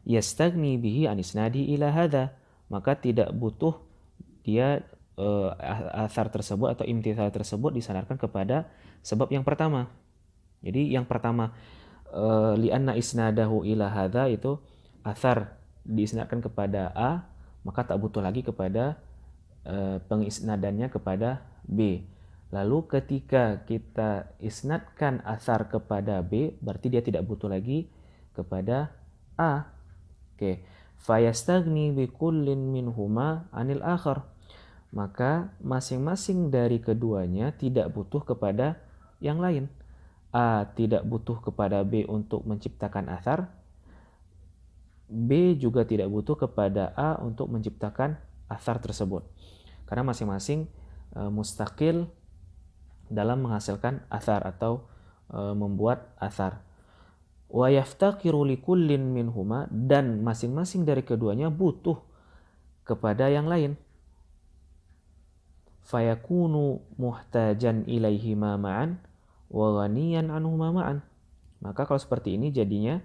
yastaghni bihi an isnadi ila hadza, maka tidak butuh dia athar tersebut atau imtithal tersebut disandarkan kepada sebab yang pertama. Jadi yang pertama li'anna isnadahu ila hadza itu athar diisnadkan kepada A, maka tak butuh lagi kepada pengisnadannya kepada B. Lalu ketika kita isnadkan athar kepada B, berarti dia tidak butuh lagi kepada A. Oke. Fayastagni bi kullin minhuma anil akhar. Maka masing-masing dari keduanya tidak butuh kepada yang lain. A tidak butuh kepada B untuk menciptakan athar. B juga tidak butuh kepada A untuk menciptakan athar tersebut. Karena masing-masing mustaqil dalam menghasilkan athar atau membuat athar. Wa yaftaqiru likullin minhuma, dan masing-masing dari keduanya butuh kepada yang lain. Fayakunu muhtajan ilaihima ma'an wa ghaniyan anhuma ma'an. Maka kalau seperti ini jadinya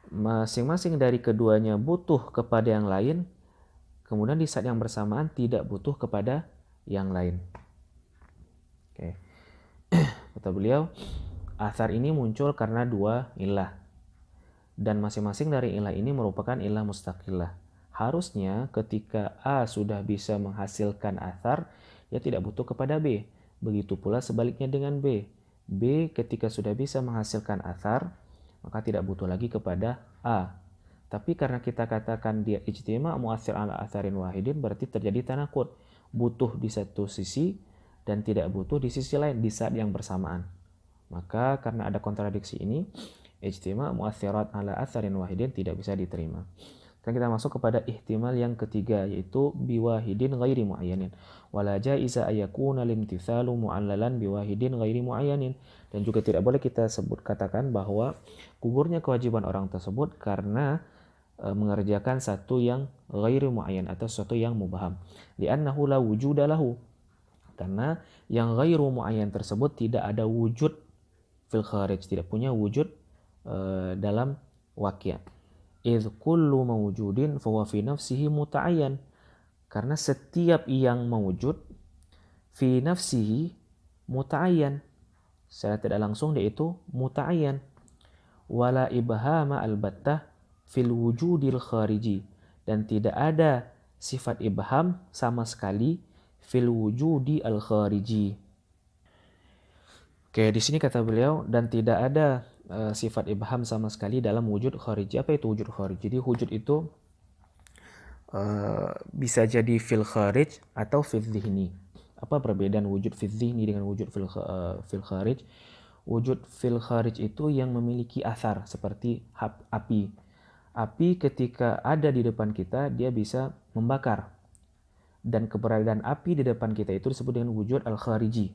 masing-masing dari keduanya butuh kepada yang lain, kemudian di saat yang bersamaan tidak butuh kepada yang lain. Oke. Kata beliau, athar ini muncul karena dua ilah. Dan masing-masing dari ilah ini merupakan ilah mustaqillah. Harusnya ketika A sudah bisa menghasilkan athar, ia tidak butuh kepada B. Begitu pula sebaliknya dengan B. B ketika sudah bisa menghasilkan athar, maka tidak butuh lagi kepada A. Tapi karena kita katakan dia ijtima' mu'athir ala atharin wahidin, berarti terjadi tanakud. Butuh di satu sisi dan tidak butuh di sisi lain di saat yang bersamaan. Maka karena ada kontradiksi ini, ijtima' mu'athirat ala atharin wahidin tidak bisa diterima. Sekarang kita masuk kepada ihtimal yang ketiga, yaitu biwahidin ghairi mu'ayyanin. Wala jaiza ayakuna limtithalu mu'allalan biwahidin ghairi mu'ayyanin. Dan juga tidak boleh kita katakan bahwa gugurnya kewajiban orang tersebut karena mengerjakan satu yang ghairi mu'ayyan atau sesuatu yang mubaham. Li'annahu la wujuda lahu. Karena yang ghairu mu'ayyan tersebut tidak ada wujud fil kharij, tidak punya wujud dalam waqi'. Idh kullu mawjudin fahuwa fi nafsihi muta'ayyan. Karena setiap yang mewujud fi nafsihi muta'ayyan, secara tidak langsung dia itu muta'ayyan. Wala ibhama albattah fil wujudil khariji, dan tidak ada sifat ibham sama sekali fil wujudi al khariji. Oke, di sini kata beliau, dan tidak ada sifat ibham sama sekali dalam wujud khariji. Apa itu wujud khariji? Jadi wujud itu bisa jadi fil kharij atau fil dhihni. Apa perbedaan wujud fil dhihni dengan wujud fil kharij? Wujud fil kharij itu yang memiliki athar seperti api. Api ketika ada di depan kita, dia bisa membakar. Dan keberadaan api di depan kita itu disebut dengan wujud al-khariji.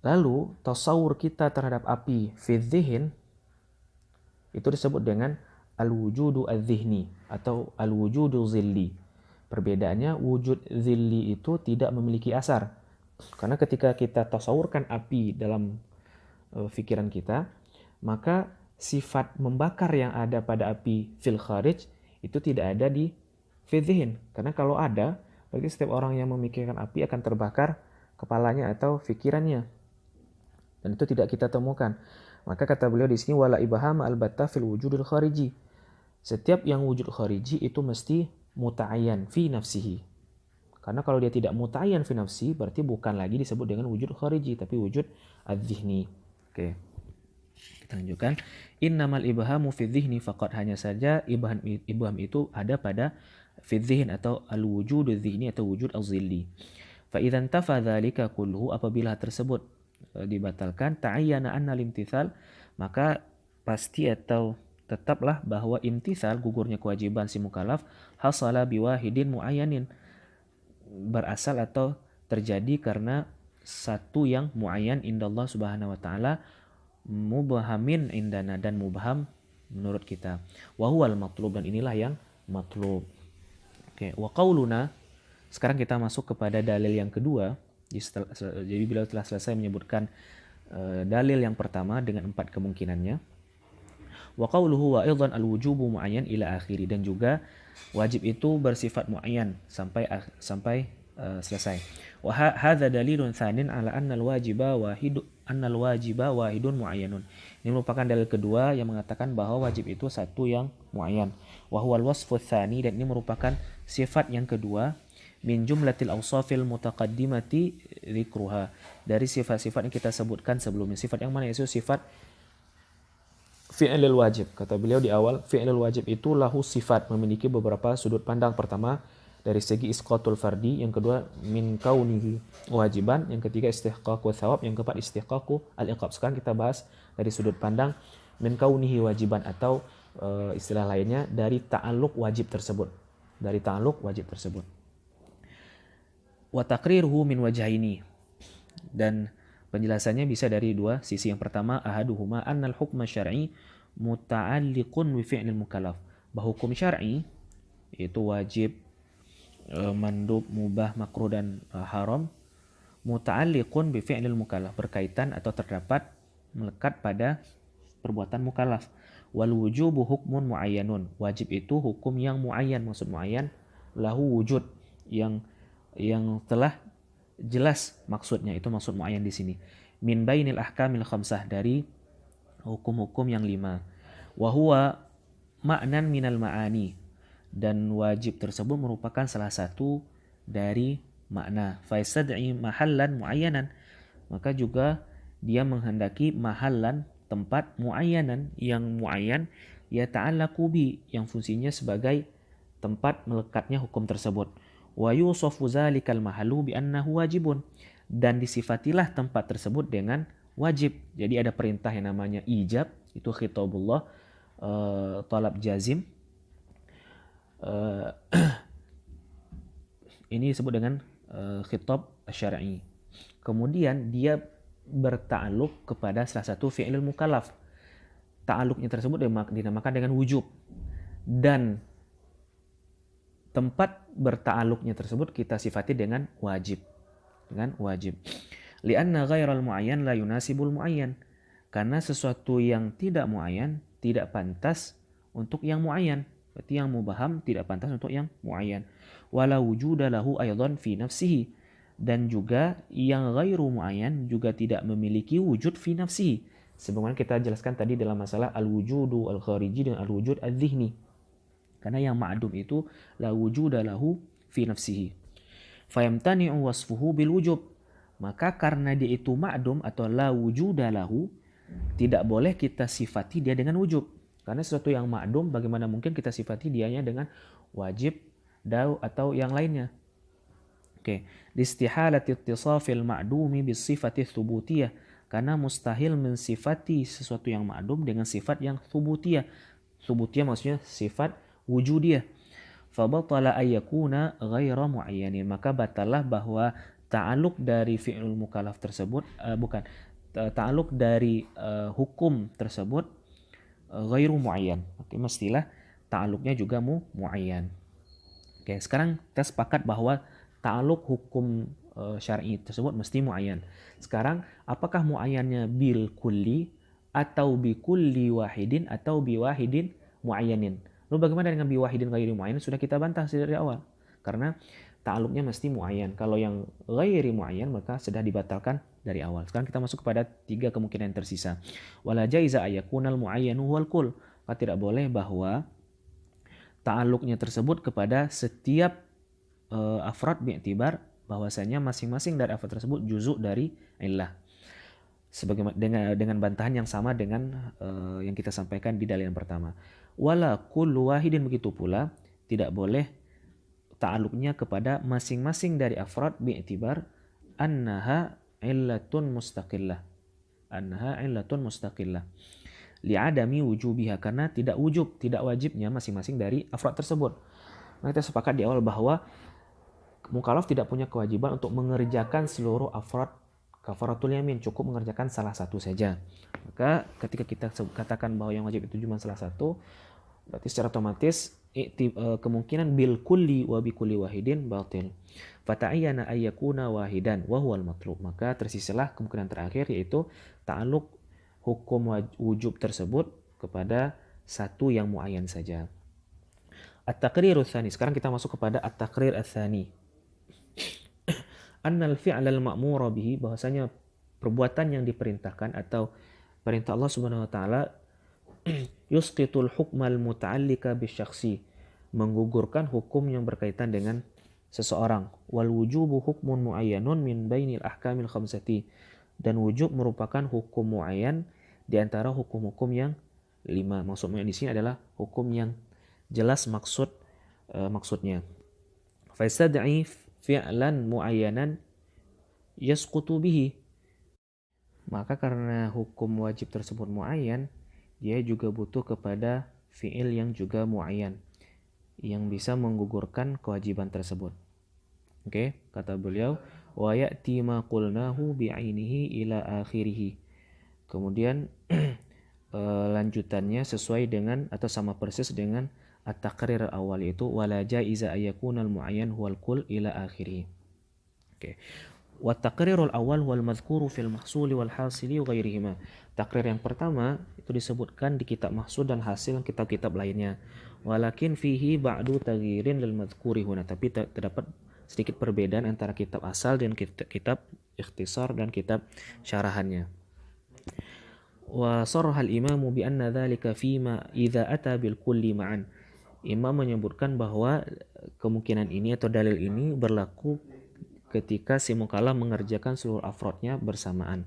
Lalu, tasawur kita terhadap api fi dhihin itu disebut dengan al-wujudu al-dhihni atau al-wujudu zilli. Perbedaannya, wujud zilli itu tidak memiliki asar. Karena ketika kita tasawurkan api dalam pikiran kita, maka sifat membakar yang ada pada api fil kharij itu tidak ada di fil dhihin. Karena kalau ada, berarti setiap orang yang memikirkan api akan terbakar kepalanya atau pikirannya. Dan itu tidak kita temukan. Maka kata beliau di sini wala ibham albatta fil wujudil khariji. Setiap yang wujud khariji itu mesti muta'ayyan fi nafsihi. Karena kalau dia tidak muta'ayyan fi nafsi, berarti bukan lagi disebut dengan wujud khariji, tapi wujud adz-dzihni. Oke. Kita lanjutkan. Innamal ibhamu fi dzihni faqat, hanya saja ibham itu ada pada fi dzihn atau al-wujud adz-dzihni atau wujud az-zilli. Fa idzan tafa dzalika kulluhu, apabila tersebut dibatalkan, ta'ayyana anna limtithal, maka pasti atau tetaplah bahwa imtithal, gugurnya kewajiban si mukallaf, hasala biwahidin muayyanin, berasal atau terjadi karena satu yang muayyan indallah subhanahu wa ta'ala, mubhamin indana, dan mubham menurut kita. Wa huwal matlub, dan inilah yang matlub. Oke, wa qauluna, sekarang kita masuk kepada dalil yang kedua. Jadi beliau telah selesai menyebutkan dalil yang pertama dengan 4 kemungkinannya. Wa qawluhu wa aidan al-wujubu muayyan ila akhiri, dan juga wajib itu bersifat muayyan sampai selesai. Wa hadza dalilun tsanin ala anna al-wajiba wahidun muayyanun. Ini merupakan dalil kedua yang mengatakan bahwa wajib itu satu yang muayyan. Wa huwa al-wasfu tsani, dan ini merupakan sifat yang kedua min jumlatil awsafil mutaqaddimati dzikruha, dari sifat-sifat yang kita sebutkan sebelumnya. Sifat yang mana? Itu sifat fi'lul wajib. Kata beliau di awal, fi'lul wajib itu lahu sifat, memiliki beberapa sudut pandang. Pertama, dari segi isqatul fardi, yang kedua min kaunihi wajiban, yang ketiga istihqaqu thawab, yang keempat istihqaqu al-iqab. Sekarang kita bahas dari sudut pandang min kaunihi wajiban, atau istilah lainnya dari ta'alluq wajib tersebut. Dari ta'alluq wajib tersebut. Wa taqriruhu min wajhaini, dan penjelasannya bisa dari dua sisi. Yang pertama, ahaduhuma annal hukma syar'i muta'alliqun bi fi'lil mukallaf, bahwa hukum syar'i yaitu wajib, mandub, mubah, makruh, dan haram, muta'alliqun bi fi'lil mukallaf, berkaitan atau terdapat melekat pada perbuatan mukallaf. Wal wujubu hukmun muayyanun, wajib itu hukum yang muayyan. Maksud muayyan, lahu wujud, yang telah jelas maksudnya, itu maksud muayyan di sini. Min bainil ahkamil khamsah, dari hukum-hukum yang 5. Wa huwa ma'nan minal ma'ani, dan wajib tersebut merupakan salah satu dari makna. Fa yastad'i mahallan muayyanan, maka juga dia menghendaki mahallan, tempat, muayyanan, yang muayyan, ya ta'allaqu bi, yang fungsinya sebagai tempat melekatnya hukum tersebut. Wa yusafu zalikal mahallu bi annahu wajibun, dan disifatilah tempat tersebut dengan wajib. Jadi ada perintah yang namanya ijab, itu khitabullah, talab jazim. Ini disebut dengan khitab syar'i. Kemudian dia berta'alluq kepada salah satu fi'lul mukallaf. Ta'alluqnya tersebut dinamakan dengan wujub, dan tempat berta'alluqnya tersebut kita sifati dengan wajib. Lianna ghairal muayyan la yunasibul muayyan, karena sesuatu yang tidak muayyan tidak pantas untuk yang muayyan. Berarti yang mubaham tidak pantas untuk yang muayyan. Wala wujuda lahu aidan fi nafsihi, dan juga yang ghairu muayyan juga tidak memiliki wujud fi nafsihi. Sebagaimana kita jelaskan tadi dalam masalah al-wujudu al-khariji dan al-wujud al-dhihni. Karena yang ma'dum itu la wujuda lahu fi nafsihi. Fayamtani'u wasfuhu bil wujub. Maka karena dia itu ma'dum atau la wujuda lahu, tidak boleh kita sifati dia dengan wujub. Karena sesuatu yang ma'dum, bagaimana mungkin kita sifati dianya dengan wajib atau yang lainnya. Oke, listihalati ittisafil ma'dumi bis sifati thubutiyah, karena mustahil mensifati sesuatu yang ma'dum dengan sifat yang thubutiyah. Thubutiyah maksudnya sifat wujudiyah. Fabatala ayyakuna ghaira muayyanin, maka batalah bahwa ta'alluq dari fi'lul mukallaf tersebut ta'alluq dari hukum tersebut ghairu muayyan. Oke, mestilah ta'alluqnya juga muayyan. Oke, sekarang kita sepakat bahwa ta'alluq hukum syar'i tersebut mesti muayyan. Sekarang apakah muayyannya bil kulli atau bi kulli wahidin atau bi wahidin muayyanin? Lalu bagaimana dengan bi wahidin ghairi muayyan? Sudah kita bantah dari awal. Karena ta'alluqnya mesti muayyan. Kalau yang ghairi muayyan maka sudah dibatalkan dari awal. Sekarang kita masuk kepada 3 kemungkinan yang tersisa. Wala jaiza ayakunal muayyanu wal kull. Maka tidak boleh bahwa ta'alluqnya tersebut kepada setiap afrad bi'tibar bahwasanya masing-masing dari afrad tersebut juzuk dari illah. Sebagaimana dengan bantahan yang sama dengan yang kita sampaikan di dalil yang pertama. Wala kullu wahidin, begitu pula tidak boleh ta'alluqnya kepada masing-masing dari afrad bi'tibar annaha illatun mustaqillah. Li'adami wujubiha, karena tidak wajibnya masing-masing dari afrad tersebut. Nah, kita sepakat di awal bahwa mukallaf tidak punya kewajiban untuk mengerjakan seluruh afrad kafaratul yamin, cukup mengerjakan salah satu saja. Maka ketika kita katakan bahwa yang wajib itu cuma salah satu, berarti secara otomatis kemungkinan bil kulli wa bi kulli wahidin batil. Fata'ayyana ayyakuna wahidan wa huwal matlub. Maka tersisilah kemungkinan terakhir, yaitu ta'alluq hukum wujub tersebut kepada satu yang muayyan saja. At-taqrirul tsani. Sekarang kita masuk kepada at-taqrir ats-tsani. Annal fi'lal ma'mura bihi, bahwasanya perbuatan yang diperintahkan atau perintah Allah Subhanahu wa taala yusqitul hukmal muta'allika bisyakhsi, menggugurkan hukum yang berkaitan dengan seseorang. Wal wujubu hukmun muayyanun min bainil ahkamil khamsati, dan wujub merupakan hukum muayyan di antara hukum-hukum yang 5. Maksudnya di sini adalah hukum yang jelas maksudnya. Fasad'i fi'lan muayyanan yasqutu bihi. Maka karena hukum wajib tersebut muayyan, dia juga butuh kepada fi'il yang juga muayyan, yang bisa menggugurkan kewajiban tersebut. Oke, kata beliau, wa ya'ti ma qulnahu bi'ainihi ila akhirih. Kemudian lanjutannya sesuai dengan atau sama persis dengan at-taqrir awal, itu wala jaiza ayakunal muayyan huwal kull ila akhirih. Oke. Wa taqrirul awal wal madhkuru fil mahsuli wal hasili wa ghairihima. Takrir yang pertama itu disebutkan di kitab mahsul dan hasil kitab-kitab lainnya. Walakin fihi ba'du taghyirin lil madhkuri huna, tapi terdapat sedikit perbedaan antara kitab asal dan kitab ikhtisar dan kitab syarahannya. Wa sarraha al-imamu bi anna dhalika fima idza ata bil kulli ma'an. Imam menyebutkan bahwa kemungkinan ini atau dalil ini berlaku ketika si mukallaf mengerjakan seluruh afrodnya bersamaan.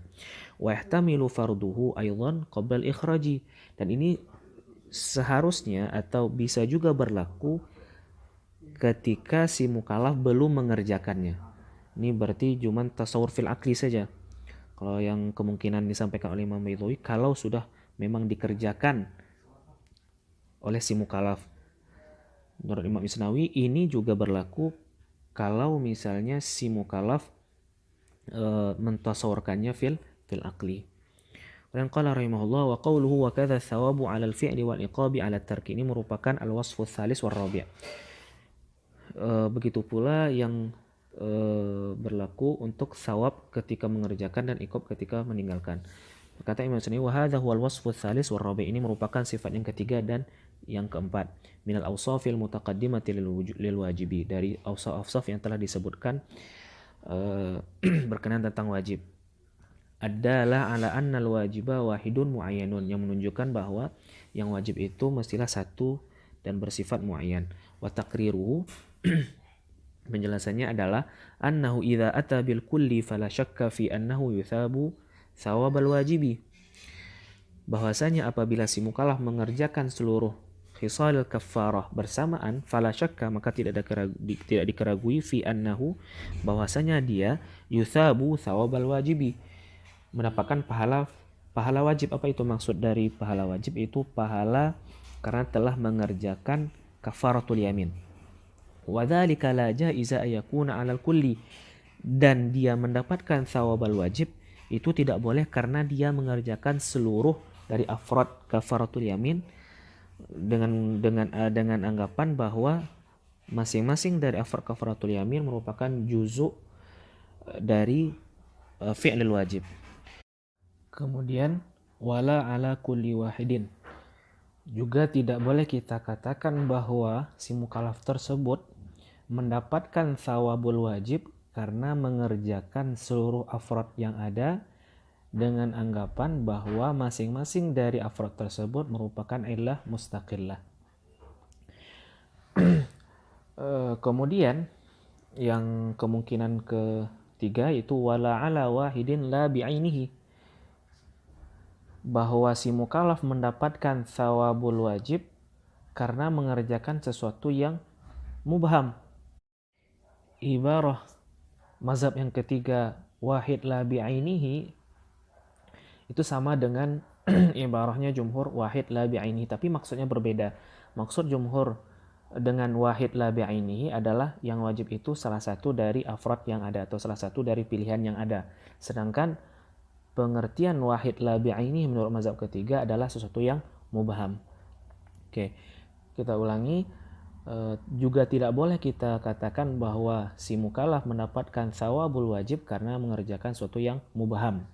Wa yahtamilu farduhu aidan qabla al-ikhraji, dan ini seharusnya atau bisa juga berlaku ketika si mukallaf belum mengerjakannya. Ini berarti cuma tasawur fil akli saja. Kalau yang kemungkinan disampaikan oleh Imam Baydhawi, kalau sudah memang dikerjakan oleh si mukallaf. Menurut Imam Isnawi ini juga berlaku kalau misalnya si mukallaf mentasawurkannya fil akli. Dan qala rahimahullah wa qawluhu wa kadza thawabu 'ala al-fi'li wal iqabi 'ala at-tarki, ini merupakan al-wasfu tsalis war rabi'. Begitu pula yang berlaku untuk thawab ketika mengerjakan dan iqab ketika meninggalkan. Kata Imam Sunni, wa hadza huwal wasfu tsalis war rabi', ini merupakan sifat yang ketiga dan yang keempat, minal awsafil mutaqaddimati lil wajibi, dari awsaf yang telah disebutkan berkenaan tentang wajib. Adalah ala annal wajiba wahidun muayyanun, yang menunjukkan bahwa yang wajib itu mestilah satu dan bersifat muayyan. Wa taqriruhu penjelasannya adalah annahu idza ata bil kulli fala syakka fi annahu yuthabu thawabal wajibi, bahwasanya apabila si mukallaf mengerjakan seluruh khisal kafarah bersamaan, fala syakka, maka tidak dikeragui fi annahu, bahwasanya dia yuthabu thawabal wajibi, mendapatkan pahala wajib. Apa itu maksud dari pahala wajib? Itu pahala karena telah mengerjakan kafaratul yamin. Wa dzalika la jaiza ayakuna 'alal kulli, dan dia mendapatkan thawabal wajib itu tidak boleh karena dia mengerjakan seluruh dari afrad kafaratul yamin dengan anggapan bahwa masing-masing dari afrad kafaratul yamin merupakan juzuk dari fi'lil wajib. Kemudian wala ala kulli wahidin, juga tidak boleh kita katakan bahwa si mukallaf tersebut mendapatkan thawabul wajib karena mengerjakan seluruh afrad yang ada dengan anggapan bahwa masing-masing dari afrad tersebut merupakan illah mustaqillah. Kemudian yang kemungkinan ketiga itu wala ala wahidin la bi'ainihi, bahwa si mukallaf mendapatkan thawabul wajib karena mengerjakan sesuatu yang mubham. Ibarah mazhab yang ketiga wahid la bi'ainihi itu sama dengan ibarahnya jumhur wahid la bi'ainihi, tapi maksudnya berbeda. Maksud jumhur dengan wahid la bi'ainihi adalah yang wajib itu salah satu dari afrad yang ada atau salah satu dari pilihan yang ada. Sedangkan pengertian wahid la bi'ainihi menurut mazhab ketiga adalah sesuatu yang mubham. Oke, kita ulangi. Juga tidak boleh kita katakan bahwa si mukallaf mendapatkan thawabul wajib karena mengerjakan sesuatu yang mubham.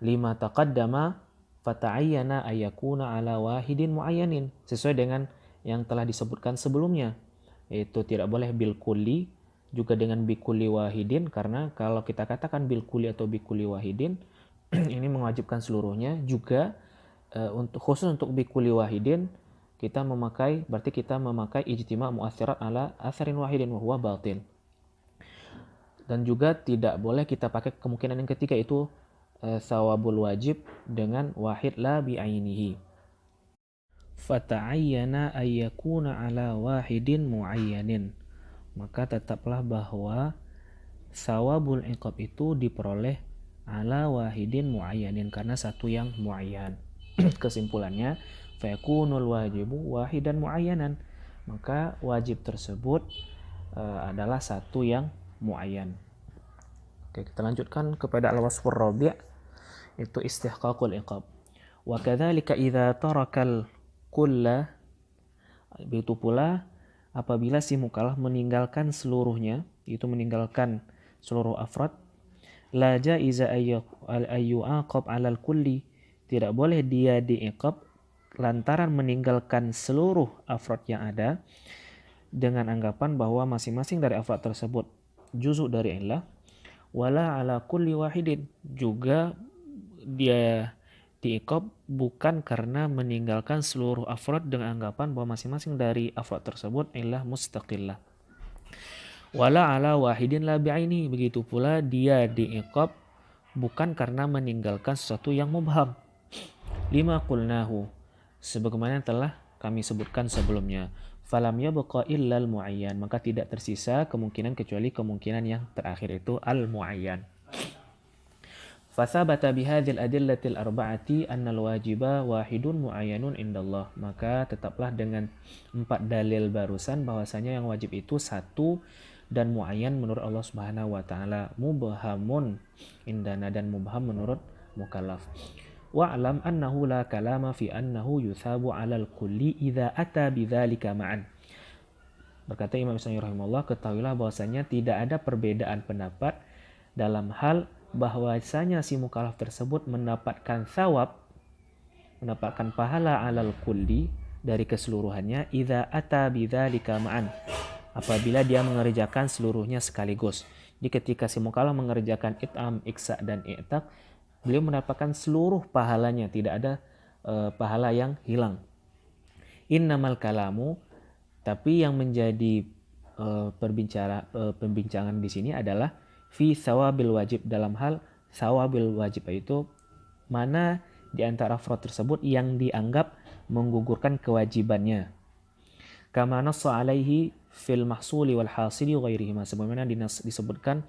Lima taqaddama Fata'ayyana ayyakuna ala wahidin muayyanin, sesuai dengan yang telah disebutkan sebelumnya, yaitu tidak boleh bil kulli, juga dengan bikulli wahidin, karena kalau kita katakan bil kulli atau bikulli wahidin ini mewajibkan seluruhnya. Juga untuk khusus untuk bikulli wahidin kita memakai ijtima' mu'athirat ala atharin wahidin wa huwa batil. Dan juga tidak boleh kita pakai kemungkinan yang ketiga, itu thawabul wajib dengan wahid la bi'ainihi. Fata'ayyana ayyakuna ala wahidin muayyanin, maka tetaplah bahwa thawabul iqab itu diperoleh ala wahidin muayyanin, karena satu yang muayyan. Kesimpulannya, fayakunul wajibu wahidan muayyanan, maka wajib tersebut adalah satu yang muayyan. Oke, kita lanjutkan kepada al-wasfur rabi', itu istihqaqul iqab. Wa kadzalika idza tarakal kulla, begitu pula apabila si mukallaf meninggalkan seluruhnya, itu meninggalkan seluruh afrad, la jaiza ayyu'aqab 'alal kulli, tidak boleh dia diiqab lantaran meninggalkan seluruh afrad yang ada dengan anggapan bahwa masing-masing dari afrad tersebut juzuk dari illah, wala ala kulli wahidin, juga dia diiqab bukan karena meninggalkan seluruh afrad dengan anggapan bahwa masing-masing dari afrad tersebut illah mustaqillah. Wala ala wahidin la bi'aini, begitu pula dia diiqab bukan karena meninggalkan sesuatu yang mubham. Lima qulnahu, sebagaimana telah kami sebutkan sebelumnya. Falam yabqa illal muayyan, maka tidak tersisa kemungkinan kecuali kemungkinan yang terakhir, itu al-muayyan. Fathabata bihadzal adillatil arba'ati annal wajiba wahidun muayyanun indallah, maka tetaplah dengan 4 dalil barusan bahwasanya yang wajib itu satu dan muayyan menurut Allah Subhanahu wa taala, mubhamun indana, dan mubham menurut mukallaf. Wa'lam annahu la kalama fi annahu yuthabu 'alal kulli idza ata bidzalika ma'an. Berkata Imam Syafi'i rahimahullah, ketahuilah bahwasanya tidak ada perbedaan pendapat dalam hal bahwasanya si mukallaf tersebut mendapatkan thawab, mendapatkan pahala 'alal kulli dari keseluruhannya, idza ata bidzalika ma'an, apabila dia mengerjakan seluruhnya sekaligus. Jadi ketika si mukallaf mengerjakan it'am, iksa, dan i'taq, beliau mendapatkan seluruh pahalanya, tidak ada pahala yang hilang. Innamal kalamu, tapi yang menjadi pembincangan di sini adalah fi thawabil wajib, dalam hal thawabil wajib, itu mana di antara afrad tersebut yang dianggap menggugurkan kewajibannya. Kama nassa alaihi fil mahsuli wal hasili ghairihima, sebagaimana disebutkan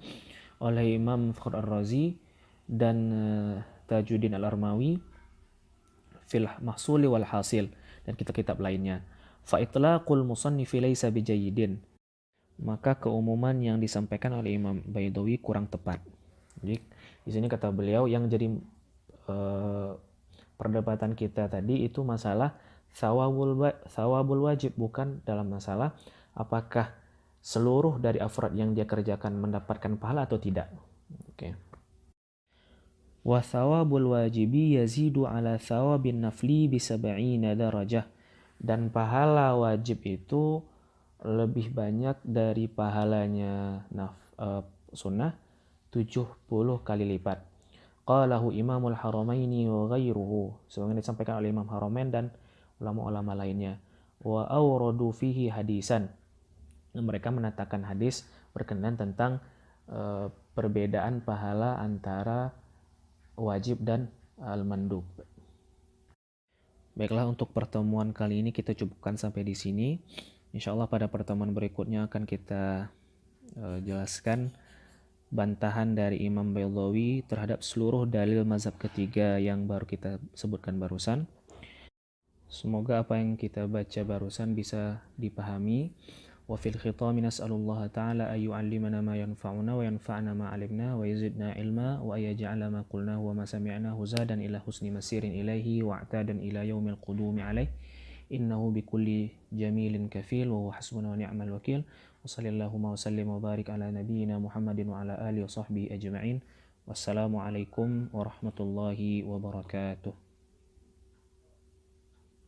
oleh Imam Fakhr ar-Razi dan Tajuddin al-Armawi fil mahsuli wal hasil, dan kitab-kitab lainnya. Fa itlaqul musannifi laysa bijayyidin, maka keumuman yang disampaikan oleh Imam Baidawi kurang tepat. Jadi di sini kata beliau, yang jadi perdebatan kita tadi itu masalah thawabul wajib, bukan dalam masalah apakah seluruh dari afrad yang dia kerjakan mendapatkan pahala atau tidak. Oke. Wa thawabul wajibi yazidu ala thawabin nafli bi 70 darajah, dan pahala wajib itu lebih banyak dari pahalanya sunnah 70 kali lipat. Qalahu Imamul Haramaini wa ghairuhu, sebagaimana disampaikan oleh Imam Haramain dan ulama-ulama lainnya. Wa awradu fihi hadisan, mereka menatakan hadis berkenaan tentang perbedaan pahala antara wajib dan al-mandub. Baiklah, untuk pertemuan kali ini kita cukupkan sampai di sini. Insyaallah pada pertemuan berikutnya akan kita jelaskan bantahan dari Imam Baidawi terhadap seluruh dalil mazhab ketiga yang baru kita sebutkan barusan. Semoga apa yang kita baca barusan bisa dipahami. Wa fil khitami nas'alullah ta'ala ay yu'allimana ma yanfa'una wa yanfa'na ma 'alimna wa yazidna ilma wa ay yaj'ala ma qulnahu wa ma sami'nahu zadan ila husni masirin ilaihi wa i'tadan ila yaumil qudumi 'alaihi innahu bikulli jamilin kafil wa huwa hasbuna wa ni'mal wakil. Wa sallallahu wa sallim wa barik ala nabiyyina Muhammadin wa ala alihi wa sahbihi ajma'in. Wassalamu alaikum warahmatullahi wabarakatuh.